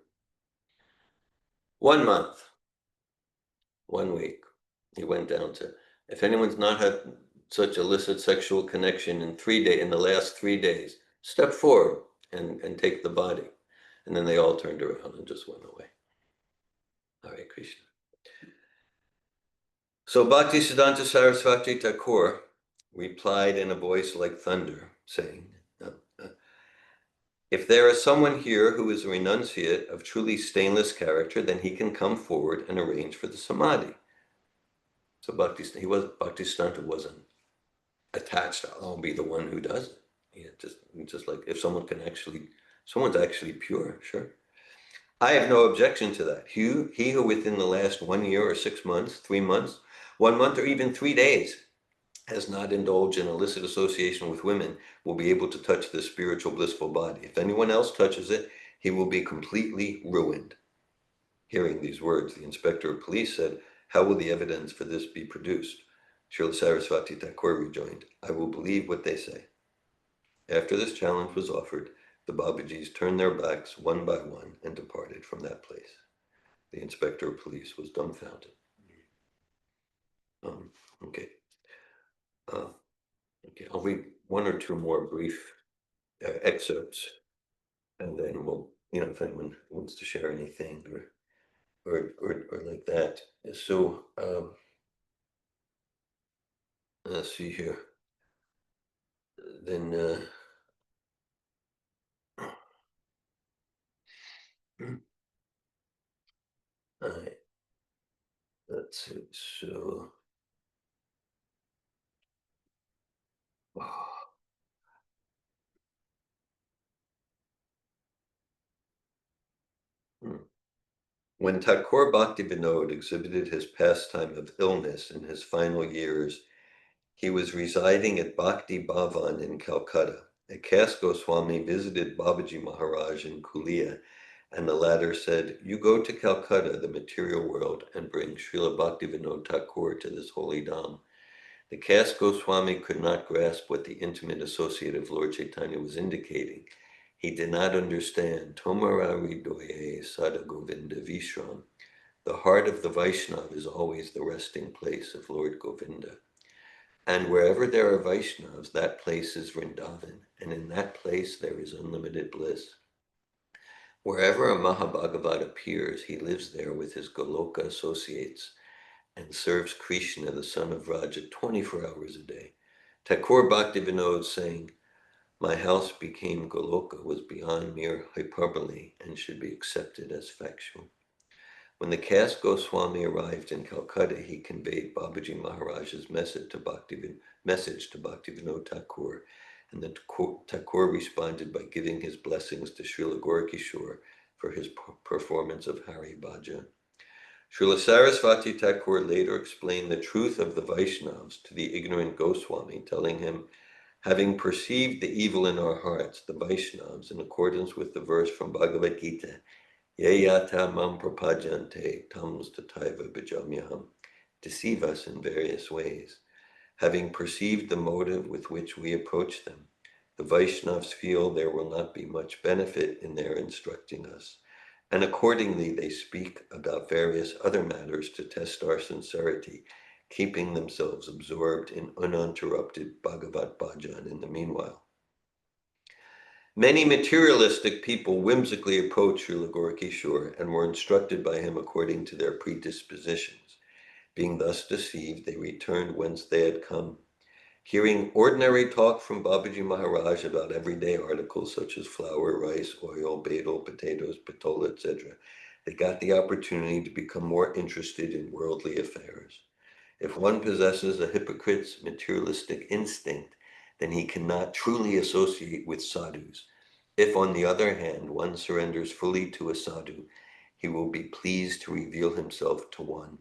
1 month. 1 week. He went down to, if anyone's not had such illicit sexual connection in the last 3 days, step forward and take the body. And then they all turned around and just went away. Hare Krishna. So Bhaktisiddhanta Sarasvati Thakur replied in a voice like thunder, saying, If there is someone here who is a renunciate of truly stainless character, then he can come forward and arrange for the samadhi. So Bhaktisiddhanta wasn't attached to, I'll be the one who does it. Just like if someone's actually pure, sure. I have no objection to that. He who within the last 1 year or 6 months, 3 months, 1 month, or even 3 days has not indulged in illicit association with women will be able to touch this spiritual blissful body. If anyone else touches it, he will be completely ruined. Hearing these words, the inspector of police said, "How will the evidence for this be produced?" Srila Sarasvati Thakur rejoined, "I will believe what they say." After this challenge was offered, the Babajis turned their backs one by one and departed from that place. The inspector of police was dumbfounded. Okay. Okay, I'll read one or two more brief excerpts, and then we'll, if anyone wants to share anything or like that. So let's see here. Then let's see. So when Thakur Bhaktivinoda exhibited his pastime of illness in his final years, he was residing at Bhakti Bhavan in Calcutta. A caste Goswami visited Babaji Maharaj in Kulia, and the latter said, "You go to Calcutta, the material world, and bring Srila Bhaktivinoda Thakur to this holy dham." The caste Goswami could not grasp what the intimate associate of Lord Chaitanya was indicating. He did not understand Tomara Doye Sada Govinda Vishram. The heart of the Vaishnava is always the resting place of Lord Govinda. And wherever there are Vaishnavas, that place is Vrindavan, and in that place there is unlimited bliss. Wherever a Mahabhagavat appears, he lives there with his Goloka associates and serves Krishna, the son of Raja, 24 hours a day. Thakur Bhaktivinoda saying, "My house became Goloka," was beyond mere hyperbole and should be accepted as factual. When the caste Goswami arrived in Calcutta, he conveyed Babaji Maharaj's message to Bhaktivinoda Thakur, and the Thakur responded by giving his blessings to Srila Gaurakisora for his performance of Hari Bhajan. Srila Sarasvati Thakur later explained the truth of the Vaishnavas to the ignorant Goswami, telling him, "Having perceived the evil in our hearts, the Vaishnavas, in accordance with the verse from Bhagavad Gita, Yayata mam prapajante tams tataiva bhajamyaham, deceive us in various ways. Having perceived the motive with which we approach them, the Vaishnavas feel there will not be much benefit in their instructing us, and accordingly they speak about various other matters to test our sincerity, keeping themselves absorbed in uninterrupted Bhagavat Bhajan in the meanwhile." Many materialistic people whimsically approached Srila Gaurakisora and were instructed by him according to their predispositions. Being thus deceived, they returned whence they had come. Hearing ordinary talk from Babaji Maharaj about everyday articles such as flour, rice, oil, betel, potatoes, patola, etc., they got the opportunity to become more interested in worldly affairs. If one possesses a hypocrite's materialistic instinct, then he cannot truly associate with sadhus. If, on the other hand, one surrenders fully to a sadhu, he will be pleased to reveal himself to one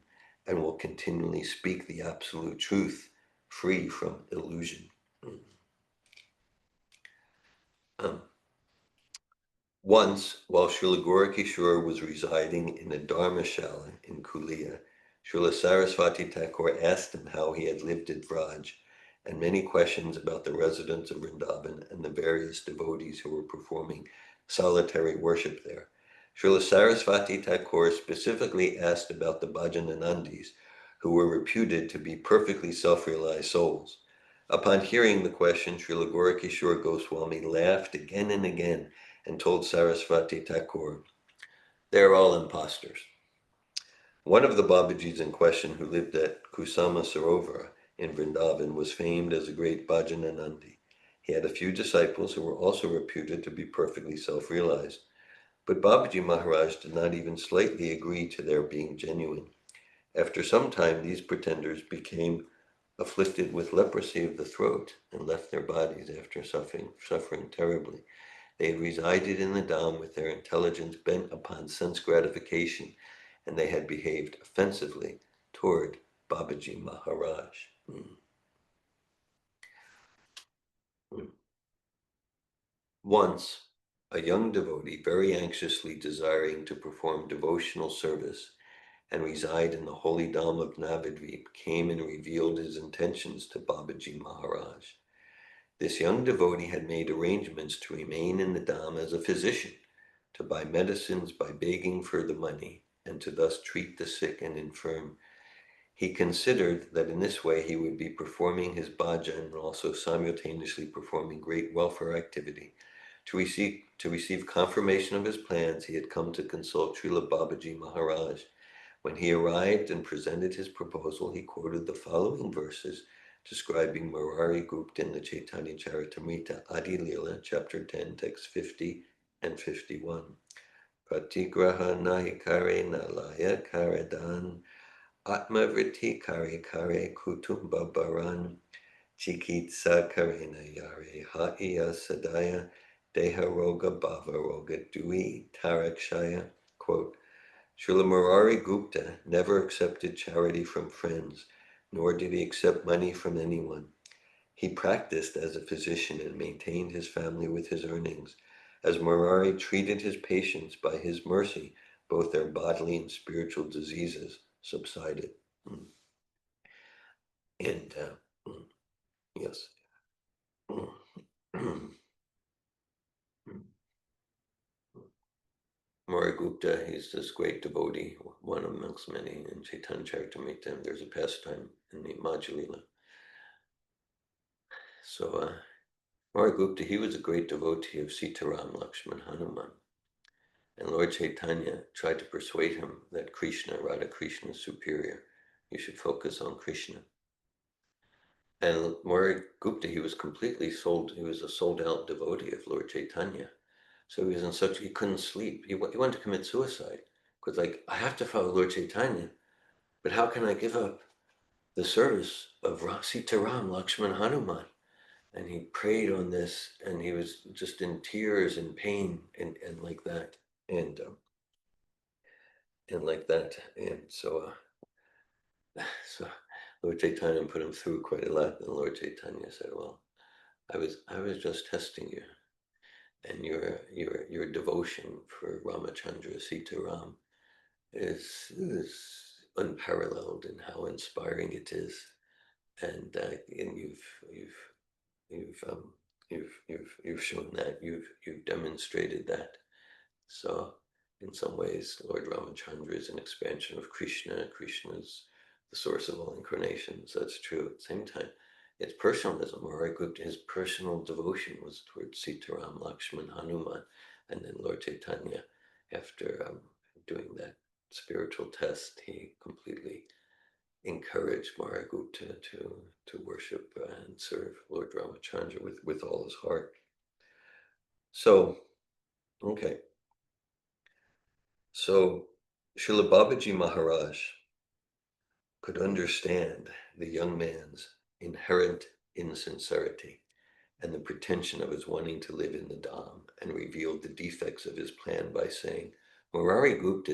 and will continually speak the absolute truth, free from illusion. Once, while Srila Gaurakisora was residing in a dharmashala in Kulia, Srila Sarasvati Thakur asked him how he had lived at Vraj, and many questions about the residents of Vrindavan and the various devotees who were performing solitary worship there. Srila Sarasvati Thakur specifically asked about the Bhajananandis, who were reputed to be perfectly self-realized souls. Upon hearing the question, Srila Gaurakisora Goswami laughed again and again and told Sarasvati Thakur, "They are all impostors." One of the Babajis in question, who lived at Kusama Sarovara in Vrindavan, was famed as a great Bhajananandi. He had a few disciples who were also reputed to be perfectly self-realized, but Babaji Maharaj did not even slightly agree to their being genuine. After some time, these pretenders became afflicted with leprosy of the throat and left their bodies after suffering terribly. They had resided in the Dham with their intelligence bent upon sense gratification, and they had behaved offensively toward Babaji Maharaj. Once, a young devotee, very anxiously desiring to perform devotional service and reside in the holy Dham of Navadvip, came and revealed his intentions to Babaji Maharaj. This young devotee had made arrangements to remain in the Dham as a physician, to buy medicines by begging for the money, and to thus treat the sick and infirm. He considered that in this way he would be performing his bhajan and also simultaneously performing great welfare activity. To receive confirmation of his plans, he had come to consult Srila Babaji Maharaj. When he arrived and presented his proposal, he quoted the following verses describing Murari Gupta in the Chaitanya Charitamrita Adi Leela, chapter 10, text 50 and 51. Pratigraha nahi kare nalaya karadan atmavriti kare kare kutumba baran chikitsa karena yare haiya sadaya deha roga bhava roga dui tarakshaya. Quote, Srila Murari Gupta never accepted charity from friends, nor did he accept money from anyone. He practiced as a physician and maintained his family with his earnings. As Murari treated his patients, by his mercy, both their bodily and spiritual diseases subsided. And yes. Murari Gupta, he's this great devotee, one amongst many in Chaitanya Charitamrita. There's a pastime in the Madhya. So Murari Gupta, he was a great devotee of Sitaram, Lakshman, Hanuman. And Lord Chaitanya tried to persuade him that Krishna, Radha Krishna, is superior. You should focus on Krishna. And Murari Gupta, he was completely sold. He was a sold-out devotee of Lord Chaitanya. So he was in such, he couldn't sleep. He wanted to commit suicide. Because like, I have to follow Lord Chaitanya, but how can I give up the service of Sitaram, Lakshman, Hanuman? And he prayed on this, and he was just in tears and pain and like that. And like that. And so so Lord Chaitanya put him through quite a lot. And Lord Chaitanya said, well, I was just testing you, and your devotion for Ramachandra Sita Ram is unparalleled in how inspiring it is. And you've shown that, you've demonstrated that. So in some ways, Lord Ramachandra is an expansion of Krishna. Krishna is the source of all incarnations. That's true. At the same time, it's personalism. Murari Gupta, his personal devotion was towards Sitaram, Lakshman, Hanuman, and then Lord Chaitanya. After doing that spiritual test, he completely encouraged Murari Gupta to worship and serve Lord Ramachandra with all his heart. So, okay. So Srila Babaji Maharaj could understand the young man's inherent insincerity and the pretension of his wanting to live in the Dham, and revealed the defects of his plan by saying, Murari Gupta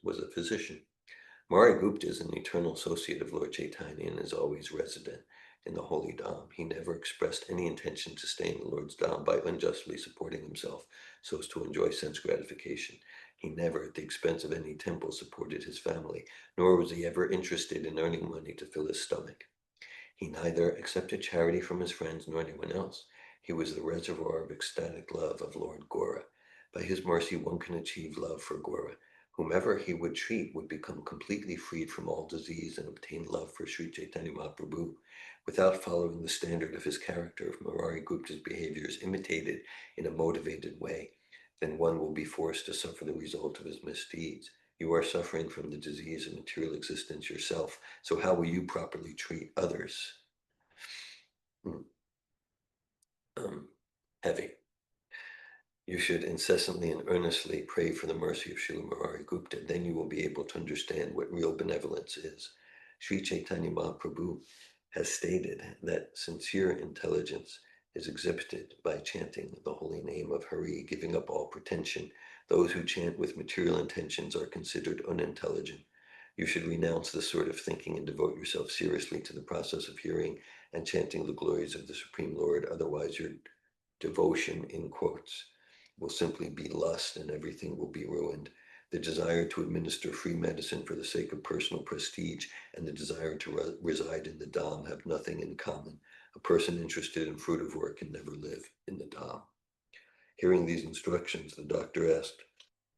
was a physician. Murari Gupta is an eternal associate of Lord Chaitanya and is always resident in the holy Dham. He never expressed any intention to stay in the Lord's Dham by unjustly supporting himself so as to enjoy sense gratification. He never, at the expense of any temple, supported his family, nor was he ever interested in earning money to fill his stomach. He neither accepted charity from his friends nor anyone else. He was the reservoir of ecstatic love of Lord Gaura. By his mercy, one can achieve love for Gaura. Whomever he would treat would become completely freed from all disease and obtain love for Sri Chaitanya Mahaprabhu. Without following the standard of his character, if Murari Gupta's behavior is imitated in a motivated way, then one will be forced to suffer the result of his misdeeds. You are suffering from the disease of material existence yourself, so how will you properly treat others? heavy. You should incessantly and earnestly pray for the mercy of Srila Murari Gupta. Then you will be able to understand what real benevolence is. Sri Chaitanya Mahaprabhu has stated that sincere intelligence is exhibited by chanting the holy name of Hari, giving up all pretension. Those who chant with material intentions are considered unintelligent. You should renounce this sort of thinking and devote yourself seriously to the process of hearing and chanting the glories of the Supreme Lord. Otherwise, your devotion, in quotes, will simply be lust and everything will be ruined. The desire to administer free medicine for the sake of personal prestige and the desire to reside in the Dham have nothing in common. A person interested in fruitive work can never live in the Dham. Hearing these instructions, the doctor asked,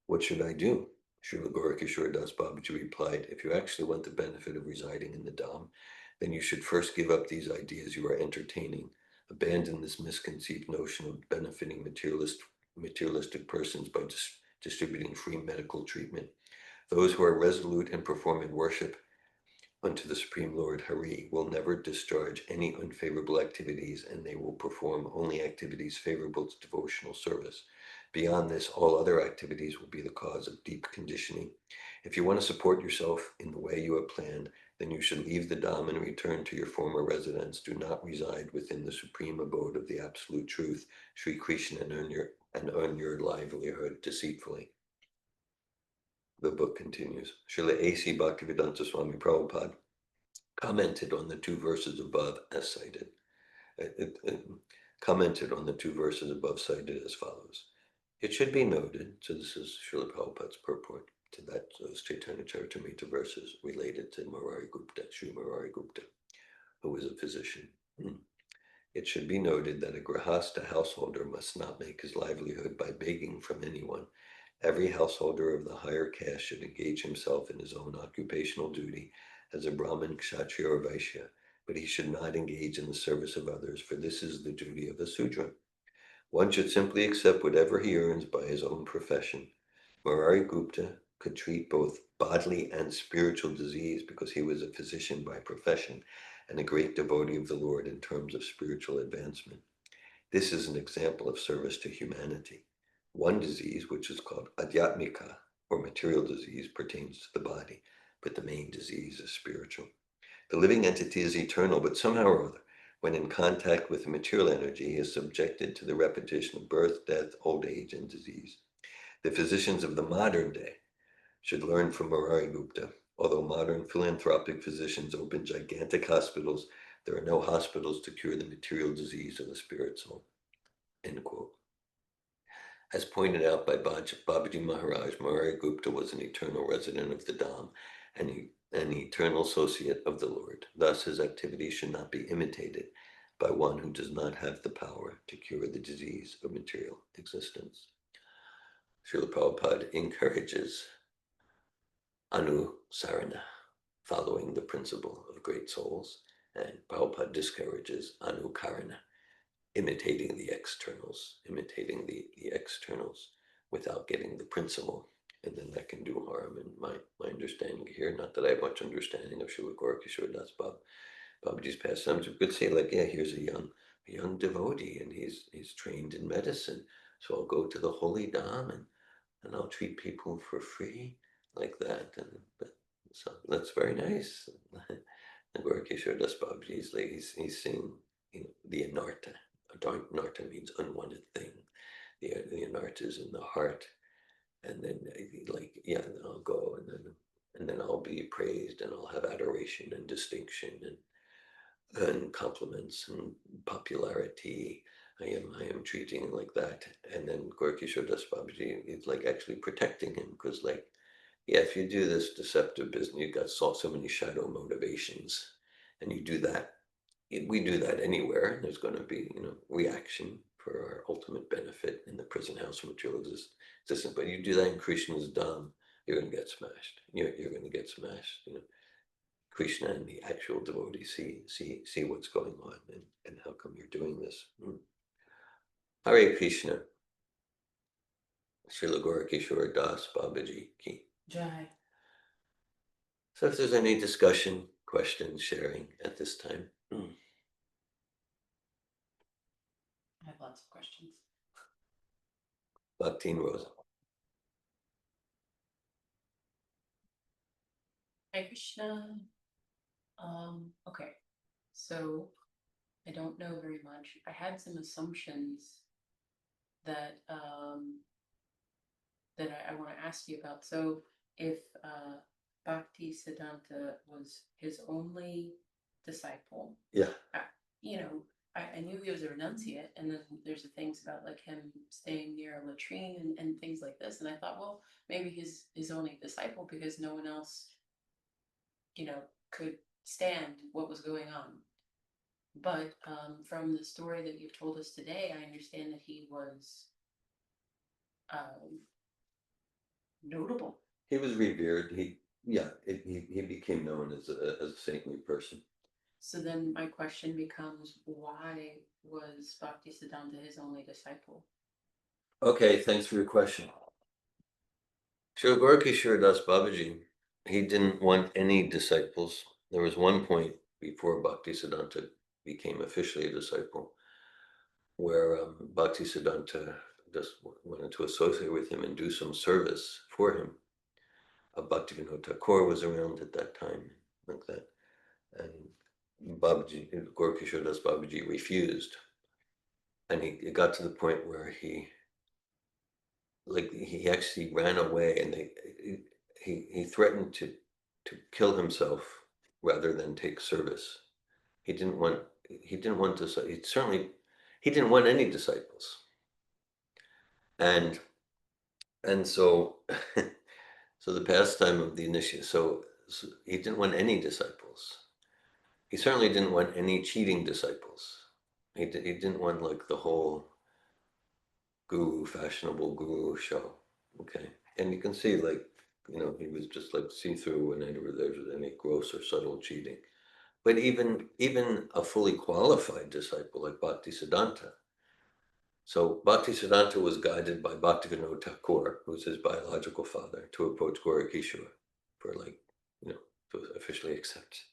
"What should I do?" Srila Gaurakisora Das Babaji replied, "If you actually want the benefit of residing in the Dham, then you should first give up these ideas you are entertaining. Abandon this misconceived notion of benefiting materialistic persons by distributing free medical treatment. Those who are resolute in performing worship unto the Supreme Lord Hari will never discharge any unfavorable activities, and they will perform only activities favorable to devotional service. Beyond this, all other activities will be the cause of deep conditioning. If you want to support yourself in the way you have planned, then you should leave the Dham and return to your former residence. Do not reside within the supreme abode of the absolute truth, Sri Krishna, and earn your livelihood deceitfully." The book continues. Srila A.C. Bhaktivedanta Swami Prabhupada commented on the two verses above as cited. Commented on the two verses above cited as follows. It should be noted, so this is Srila Prabhupada's purport to those Chaitanya Charitamrita verses related to Murari Gupta, Sri Murari Gupta, who was a physician. It should be noted that a grahasta householder must not make his livelihood by begging from anyone. Every householder of the higher caste should engage himself in his own occupational duty as a Brahmin, Kshatriya, or Vaishya, but he should not engage in the service of others, for this is the duty of a Sudra. One should simply accept whatever he earns by his own profession. Murari Gupta could treat both bodily and spiritual disease because he was a physician by profession and a great devotee of the Lord in terms of spiritual advancement. This is an example of service to humanity. One disease, which is called adhyatmika, or material disease, pertains to the body, but the main disease is spiritual. The living entity is eternal, but somehow or other, when in contact with the material energy, he is subjected to the repetition of birth, death, old age, and disease. The physicians of the modern day should learn from Murari Gupta. Although modern philanthropic physicians open gigantic hospitals, there are no hospitals to cure the material disease of the spirit soul. End quote. As pointed out by Babaji Maharaj, Murari Gupta was an eternal resident of the Dham and an eternal associate of the Lord. Thus, his activities should not be imitated by one who does not have the power to cure the disease of material existence. Srila Prabhupada encourages Anusarana, following the principle of great souls, and Prabhupada discourages Anukarana, imitating the externals without getting the principle, and then that can do harm. And my understanding here, not that I have much understanding of Srila Gaurakisora Das Babaji's pastimes, we could say like, yeah, here's a young devotee, and he's trained in medicine, so I'll go to the holy Dham and I'll treat people for free like that. But so that's very nice. And Gaurakisora Das Babaji is like he's seeing, the anartha. Anartha means unwanted thing. The anartha is in the heart, and then like, yeah, then I'll go and then I'll be praised and I'll have adoration and distinction and compliments and popularity. I am treating like that. And then Gaurakisora Das Babaji is like actually protecting him, because like, yeah, if you do this deceptive business, you've got so many shadow motivations, and you do that. We do that anywhere. There's going to be, reaction for our ultimate benefit in the prison house of material existence. But you do that in Krishna's Dham, you're going to get smashed. You're going to get smashed. Krishna and the actual devotee see what's going on, and how come you're doing this. Hare Krishna. Srila Gaurakisora Das Babaji ki Jai. So if there's any discussion, questions, sharing at this time. lots of questions. Bhakti Rosa. Hi, Krishna. Okay, so I don't know very much. I had some assumptions that I want to ask you about. So if Bhakti Siddhanta was his only disciple, Yeah. I knew he was a renunciate, and then there's the things about like him staying near a latrine and things like this. And I thought, well, maybe he's his only disciple because no one else, could stand what was going on. But from the story that you've told us today, I understand that he was notable. He was revered. He became known as a saintly person. So then my question becomes, why was Bhaktisiddhanta his only disciple? Okay, thanks for your question. Srila Gaurakisora Das Babaji, he didn't want any disciples. There was one point before Bhaktisiddhanta became officially a disciple where Bhaktisiddhanta just wanted to associate with him and do some service for him. Bhaktivinoda Thakur was around at that time, like that. And Babaji, Gaurakisora Das Babaji refused. And it got to the point where he actually ran away, and he threatened to kill himself rather than take service. He didn't want to. He didn't want any disciples. And so so the pastime of the initiate. So he didn't want any disciples. He certainly didn't want any cheating disciples. He didn't want like the whole fashionable guru show. Okay. And you can see like, he was just like see-through whenever there's any gross or subtle cheating. But even a fully qualified disciple like Bhaktisiddhanta. So Bhaktisiddhanta was guided by Bhaktivinoda Thakur, who's his biological father, to approach Gaurakisora for to officially accept.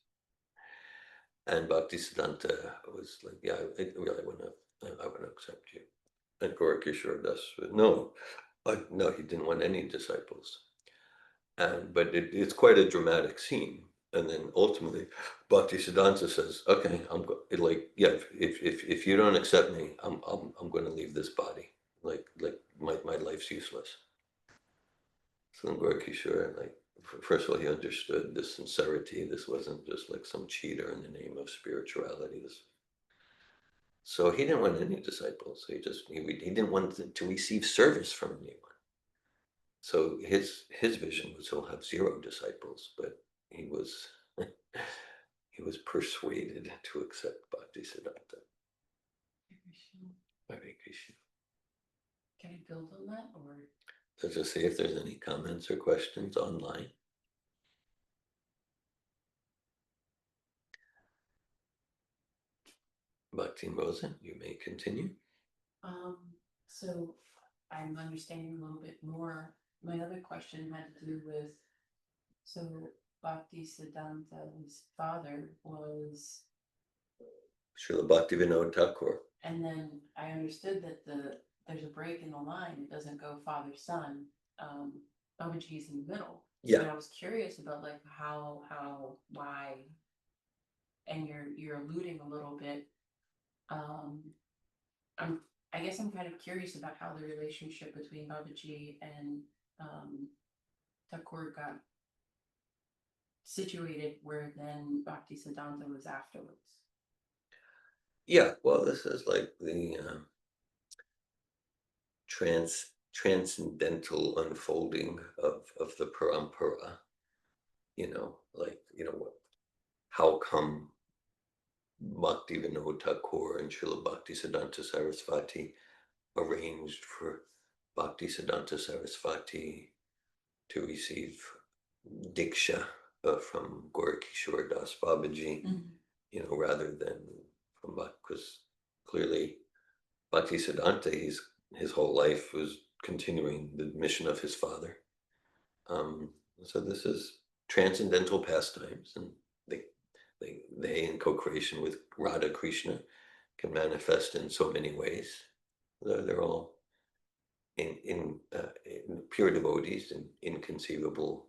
And Bhaktisiddhanta was like, yeah, I really want to accept you. And Gaurakisora Das, no, he didn't want any disciples. But it's quite a dramatic scene. And then ultimately, Bhaktisiddhanta says, "Okay, if you don't accept me, I'm going to leave this body. Like my life's useless." So then Gaurakisora, first of all, he understood the sincerity. This wasn't just like some cheater in the name of spirituality. So he didn't want any disciples. He didn't want to receive service from anyone. So his vision was he'll have 0 disciples, but he was persuaded to accept Bhaktisiddhanta. Hare Krishna. Can I build on that, or? Let's just see if there's any comments or questions online. Bhakti Rosa, you may continue. So I'm understanding a little bit more. My other question had to do with, so Bhaktisiddhanta's father was, Srila Bhaktivinoda Thakur. and then I understood that there's a break in the line. It doesn't go father son. Babaji's in the middle. Yeah. So I was curious about like how, why, and you're alluding a little bit. I guess I'm kind of curious about how the relationship between Babaji and Thakur got situated, where then Bhaktisiddhanta was afterwards. Yeah, well, this is like the transcendental unfolding of the parampara. How come Bhaktivinoda Thakur and Srila Bhaktisiddhanta Sarasvati arranged for Bhaktisiddhanta Sarasvati to receive Diksha from Gaurakisora Das Babaji, rather than from because clearly Bhaktisiddhanta, his whole life was continuing the mission of his father. So this is transcendental pastimes, and they in co-creation with Radha Krishna can manifest in so many ways. They're all in pure devotees and inconceivable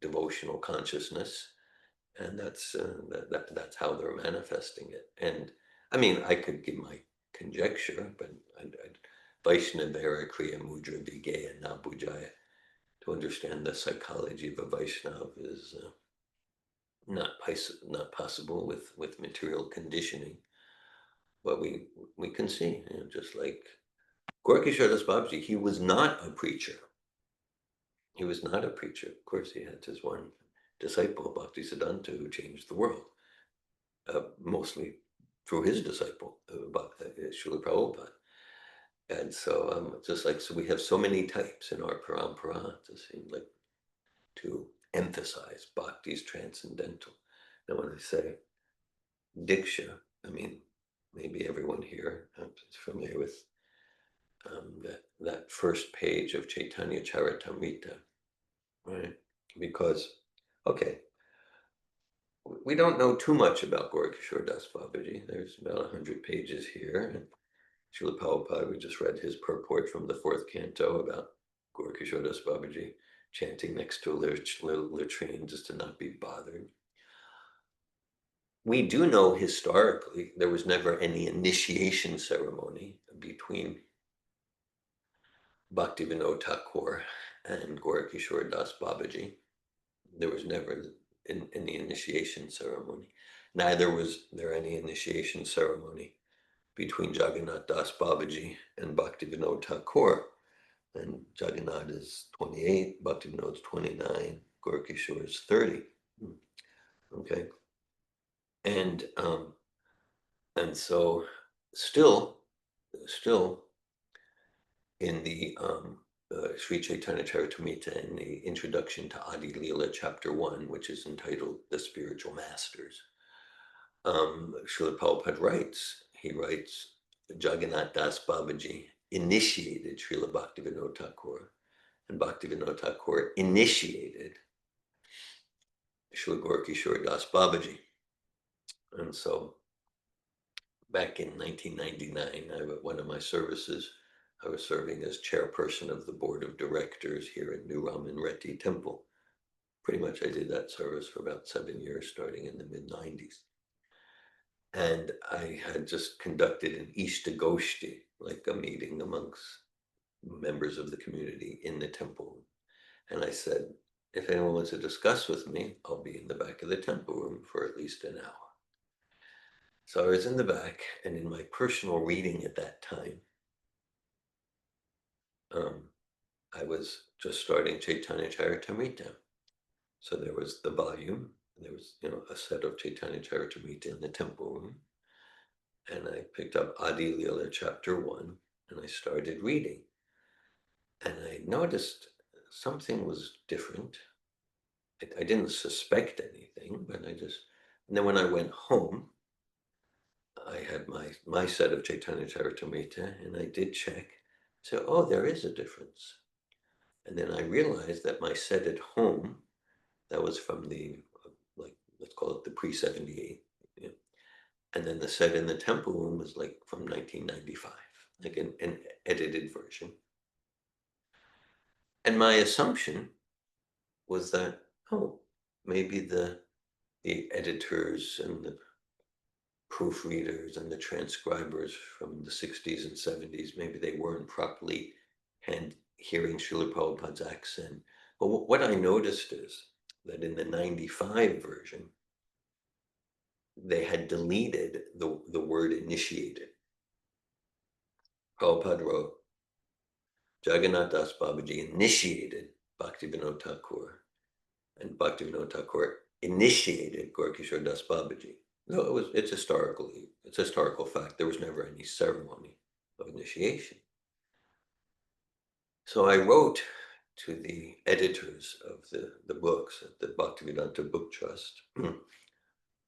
devotional consciousness, and that's that's how they're manifesting it. And I mean, I could give my conjecture, but Vaishnavera Kriya Mudra Vigeya Nabujaya. To understand the psychology of a Vaishnava is not possible with material conditioning. But we can see, just like Gaurakisora Babaji, he was not a preacher. He was not a preacher. Of course, he had his one disciple, Bhaktisiddhanta, who changed the world, mostly through his disciple, Srila Prabhupada. And so, just like, so we have so many types in our parampara, it seems like, to emphasize bhakti's transcendental. Now, when I say diksha, I mean, maybe everyone here is familiar with that first page of Chaitanya Charitamrita, right? Because, okay, we don't know too much about Gaurakisora Das Babaji. There's about 100 pages here. And Srila Prabhupada, we just read his purport from the 4th canto about Gaurakisora Das Babaji chanting next to a latrine just to not be bothered. We do know historically there was never any initiation ceremony between Bhaktivinoda Thakur and Gaurakisora Das Babaji. There was never any initiation ceremony. Neither was there any initiation ceremony between Jagannath Das Babaji and Bhaktivinoda Thakur. And Jagannath is 28, Bhaktivinoda is 29, Gaurakisora is 30. Okay. And so still in the Sri Chaitanya Charitamrita, in the introduction to Adi Leela, chapter 1, which is entitled The Spiritual Masters, Srila Prabhupada writes, Jagannath Das Babaji initiated Srila Bhaktivinoda Thakur, and Bhaktivinoda Thakur initiated Srila Gaurakisora Das Babaji. And so back in 1999, one of my services, I was serving as chairperson of the board of directors here at New Raman Reddy Temple. Pretty much I did that service for about 7 years, starting in the mid-90s. And I had just conducted an Ishtagoshti, like a meeting amongst members of the community in the temple. And I said, if anyone wants to discuss with me, I'll be in the back of the temple room for at least an hour. So I was in the back, and in my personal reading at that time, I was just starting Chaitanya Charitamrita. So there was the volume, there was, a set of Chaitanya Charitamrita in the temple room. And I picked up Adi Leela chapter 1, and I started reading. And I noticed something was different. I didn't suspect anything, but and then when I went home, I had my set of Chaitanya Charitamrita, and I did check. So, oh, there is a difference. And then I realized that my set at home, that was from the, let's call it the pre-78. And then the set in the temple room was like from 1995, like an edited version. And my assumption was that, oh, maybe the editors and the proofreaders and the transcribers from the 60s and 70s, maybe they weren't properly hearing Srila Prabhupada's accent. But what I noticed is that in the 95 version, they had deleted the word initiated. Prabhupada wrote, Jagannath Das Babaji initiated Bhaktivinoda Thakur, and Bhaktivinoda Thakur initiated Gaurakisora Das Babaji. No, it's historical fact. There was never any ceremony of initiation. So I wrote to the editors of the books at the Bhaktivedanta Book Trust,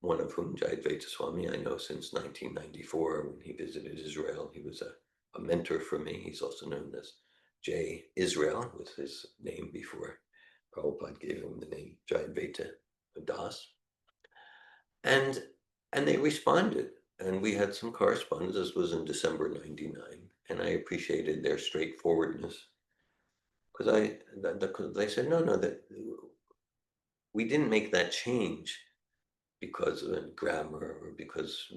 one of whom, Jayadvaita Swami, I know since 1994 when he visited Israel. He was a mentor for me. He's also known as J. Israel, was his name before Prabhupada gave him the name Jayadvaita Das. And they responded. and we had some correspondence. This was in December '99, and I appreciated their straightforwardness, because they said, no, that we didn't make that change because of grammar or because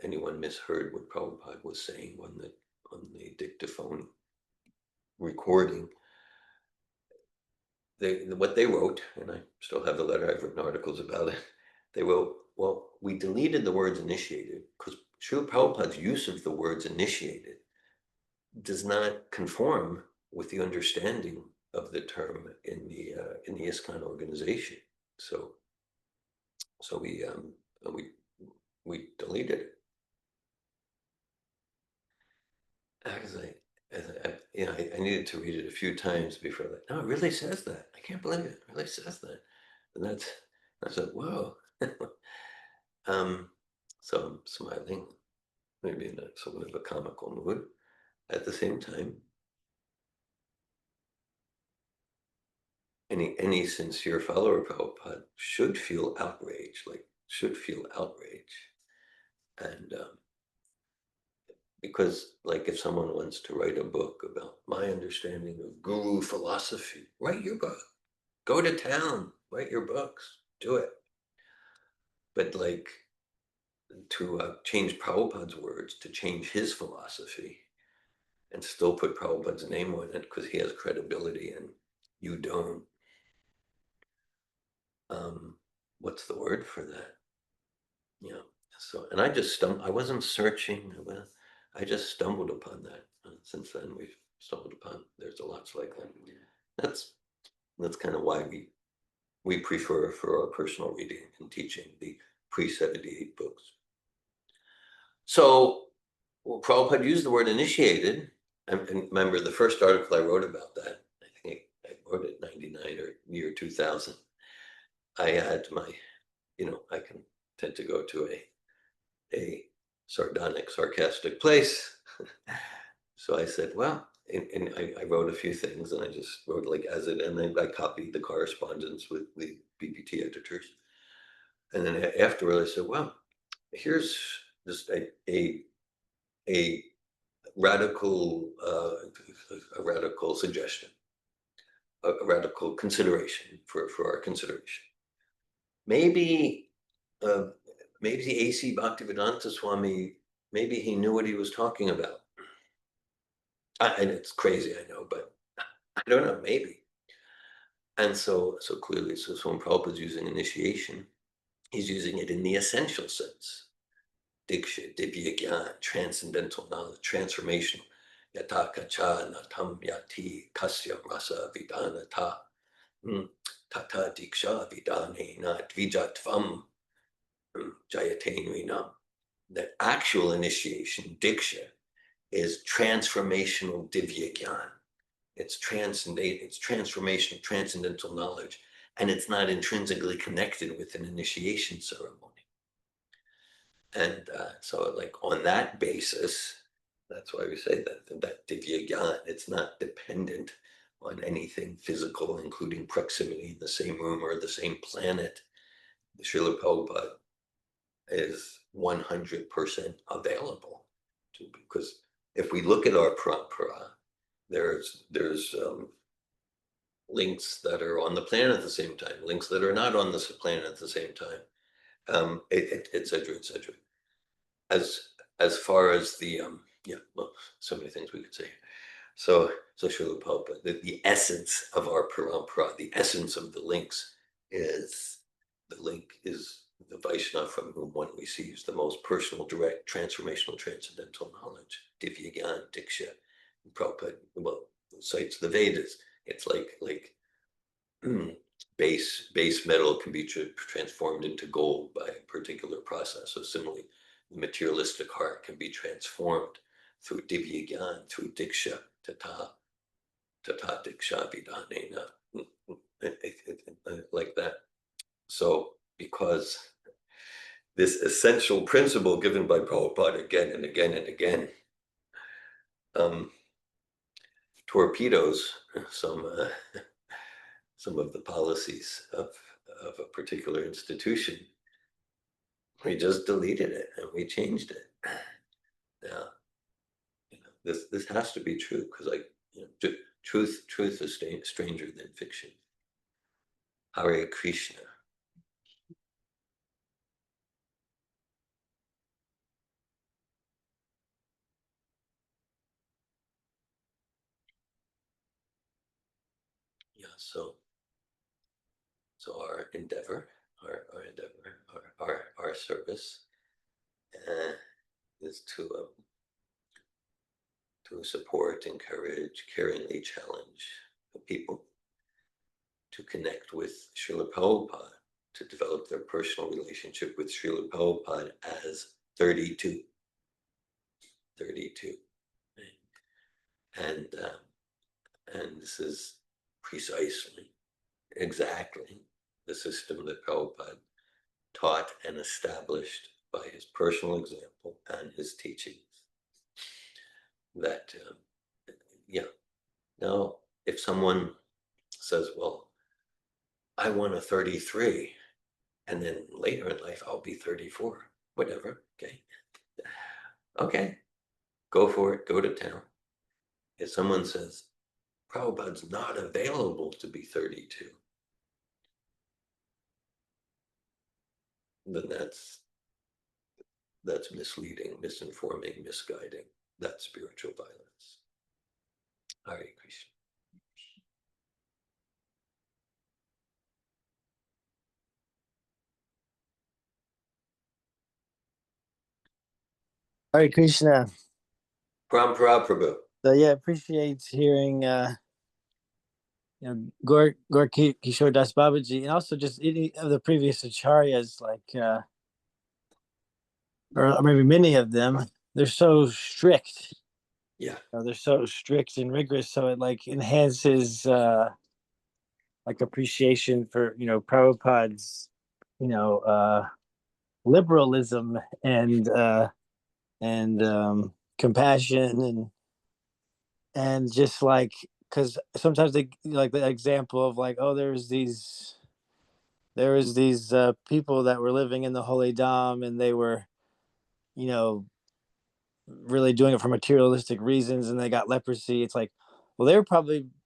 anyone misheard what Prabhupada was saying on the dictaphone recording. What they wrote, and I still have the letter, I've written articles about it. They wrote, well, we deleted the words initiated because Srila Prabhupada's use of the words initiated does not conform with the understanding of the term in the ISKCON organization. So we deleted it. I needed to read it a few times before that. No, it really says that. I can't believe it. It really says that. And I said, whoa. So I'm smiling, maybe in somewhat of a comical mood. At the same time, any sincere follower of Prabhupada should feel outrage, and because, like, if someone wants to write a book about my understanding of guru philosophy, write your book. Go to town, write your books, do it. But like, to change Prabhupada's words, to change his philosophy, and still put Prabhupada's name on it because he has credibility and you don't. What's the word for that? Yeah. So, and I wasn't searching. I just stumbled upon that. Since then, we've stumbled upon. There's a lots like that. That's kind of why we prefer, for our personal reading and teaching, the pre-78 books. So, Prabhupada used the word initiated. And remember, the first article I wrote about that, I think I wrote it 99 or year 2000. I had I can tend to go to a sardonic, sarcastic place. So I said, well, and I wrote a few things, and I just wrote like as it, and then I copied the correspondence with the BBT editors. And then afterward, I said, well, here's just a radical suggestion, a radical consideration for our consideration. Maybe the A.C. Bhaktivedanta Swami, maybe he knew what he was talking about. And it's crazy, I know, but I don't know, maybe. And so clearly, so when Prabhupada's using initiation, he's using it in the essential sense. Diksha, divya gyan, transcendental knowledge, transformational. Yata kacha natam yati kasya rasa vidana ta. Tata diksha vidane na dvijatvam jayatenrinam. The actual initiation, diksha, is transformational divya gyan. It's transformational, transcendental knowledge, and it's not intrinsically connected with an initiation ceremony. And so, like, on that basis, that's why we say that divya gyan, it's not dependent on anything physical, including proximity in the same room or the same planet. The Srila Prabhupada is 100% available to, because if we look at our parampara, there's links that are on the planet at the same time, links that are not on the planet at the same time, et cetera, et cetera. As far as the so many things we could say. So Srila Prabhupada, the essence of our parampara, the essence of the links is the Vaishnava from whom one receives the most personal, direct, transformational, transcendental knowledge. Divya Gyan, Diksha. Prabhupada, cites the Vedas. It's like base metal can be transformed into gold by a particular process. So similarly, the materialistic heart can be transformed through Divya Gyan, through Diksha, Tata Diksha Vidanena, like that. So, because this essential principle given by Prabhupada again and again and again torpedoes some of the policies of a particular institution, We just deleted it and we changed it. Yeah, this has to be true because truth is stranger than fiction. Hare Krishna. Yeah, so our endeavor, our service is to support, encourage, caringly challenge the people to connect with Srila Prabhupada, to develop their personal relationship with Srila Prabhupada as 32. 32. And this is precisely, exactly the system that Prabhupada taught and established by his personal example and his teachings. That, yeah. Now, if someone says, well, I want a 33, and then later in life, I'll be 34, whatever, okay. Okay, go for it, go to town. If someone says, Prabhupada's not available to be 32, then that's misleading, misinforming, misguiding. That's spiritual violence. Hare Krishna. Hare Krishna. Prabhu. So yeah, appreciate hearing Gaurakisora Das Babaji, and also just any of the previous acharyas, like or maybe many of them. They're so strict. Yeah. They're so strict and rigorous, so it like enhances like appreciation for Prabhupada's liberalism and compassion and just like because sometimes they like the example of like, oh, there was these people that were living in the holy dam, and they were you know really doing it for materialistic reasons, and they got leprosy. It's like, well,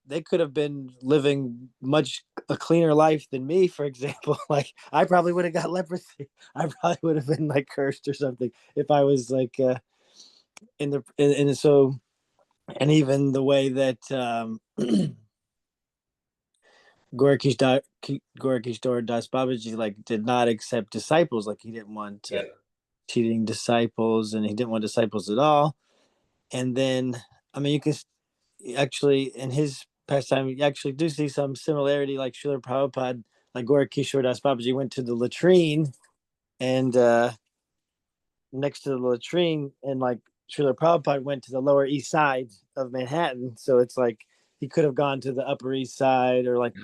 they could have been living much a cleaner life than me, for example. Like I probably would have got leprosy. I probably would have been like cursed or something if I was like in so. And even the way that Gaurakisora Das Babaji like did not accept disciples, like he didn't want cheating disciples, and he didn't want disciples at all. And then, I mean, you can actually in his pastime, you actually do see some similarity, like Srila Prabhupada, like Gaurakisora Das Babaji went to the latrine and next to the latrine, and like Srila Prabhupada went to the Lower East Side of Manhattan. So it's like he could have gone to the Upper East Side or like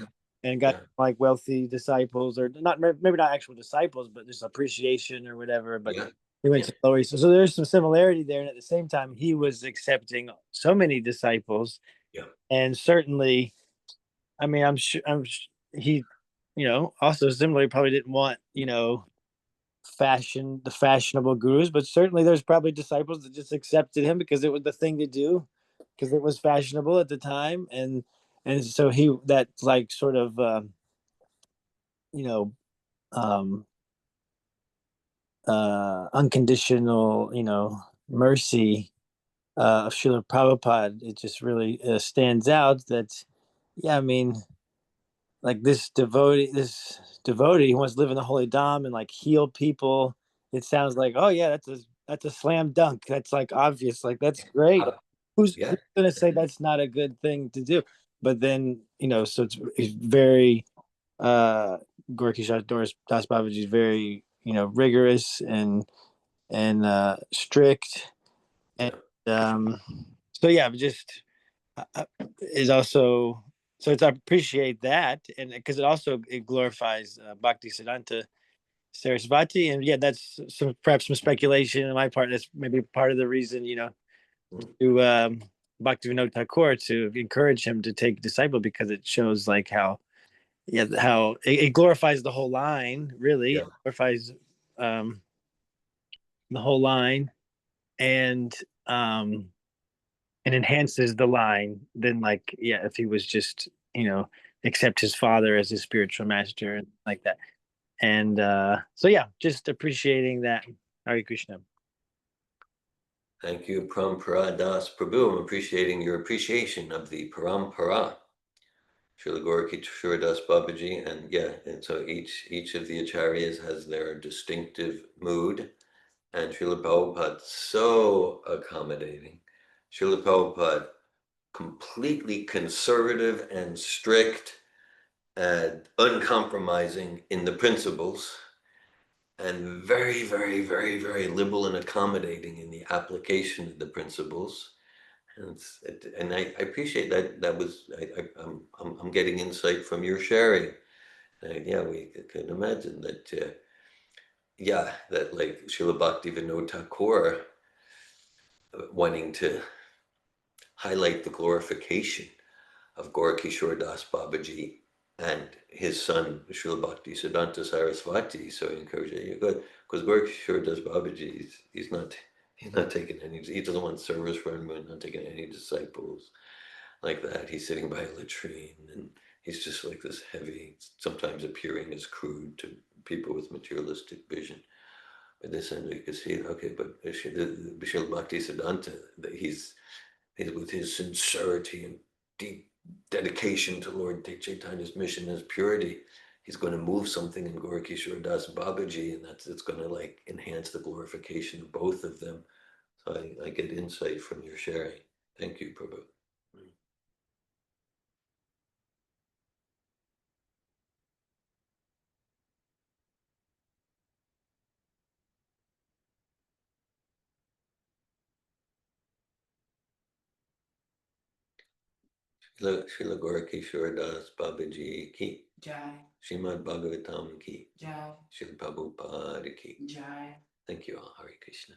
and got like wealthy disciples, or not, maybe not actual disciples, but just appreciation or whatever. But he went to the Lower East Side. So there's some similarity there. And at the same time, he was accepting so many disciples. Yeah. And certainly, I mean, he, also similarly probably didn't want, the fashionable gurus, but certainly there's probably disciples that just accepted him because it was the thing to do, because it was fashionable at the time. And so he, that like sort of you know um unconditional mercy of Srila Prabhupada, it just really stands out that, yeah, I mean, like this devotee who wants to live in the holy dom and like heal people. It sounds like, oh yeah, that's a slam dunk. That's like obvious. Like that's great. Who's gonna say that's not a good thing to do? But then so it's very Gorky Doris Das Babaji is very rigorous and strict, and so yeah, just is also, so it's, I appreciate that, and because it glorifies Bhakti Siddhanta Sarasvati, and yeah, that's perhaps some speculation on my part. That's maybe part of the reason, to Bhakti Vinod Thakur to encourage him to take disciple, because it shows like how it glorifies the whole line, really. It glorifies the whole line, and enhances the line than, like, yeah, if he was just, accept his father as his spiritual master and like that. And so yeah, just appreciating that. Hare Krishna. Thank you, Parampara Das Prabhu. I'm appreciating your appreciation of the Parampara. Srila Gaurakisora Das Babaji, and yeah, and so each of the acharyas has their distinctive mood, and Srila Prabhupada so accommodating. Srila Prabhupada completely conservative and strict and uncompromising in the principles, and very, very, very, very liberal and accommodating in the application of the principles. And I appreciate that. That was I'm getting insight from your sharing. Yeah, we can imagine that. Yeah, that like Srila Bhaktivinoda Thakur wanting to highlight the glorification of Gaurakisora Das Babaji and his son Srila Bhakti Siddhanta Saraswati. So I encourage you, because Gaurakisora Das Babaji, he's not taking any. He doesn't want service for anyone, not taking any disciples like that. He's sitting by a latrine, and he's just like this heavy, sometimes appearing as crude to people with materialistic vision. But this end, you can see, okay, but Srila Bhakti Siddhanta, he's with his sincerity and deep dedication to Lord Chaitanya's mission as purity, he's going to move something in Gaurakisora Das Babaji, and it's going to like enhance the glorification of both of them. So I get insight from your sharing. Thank you, Prabhu. Srila Gaurakisora Das Babaji ki Jai. Srimad Bhagavatam ki Jai. Srila Prabhupada ki Jai. Thank you all. Hare Krishna.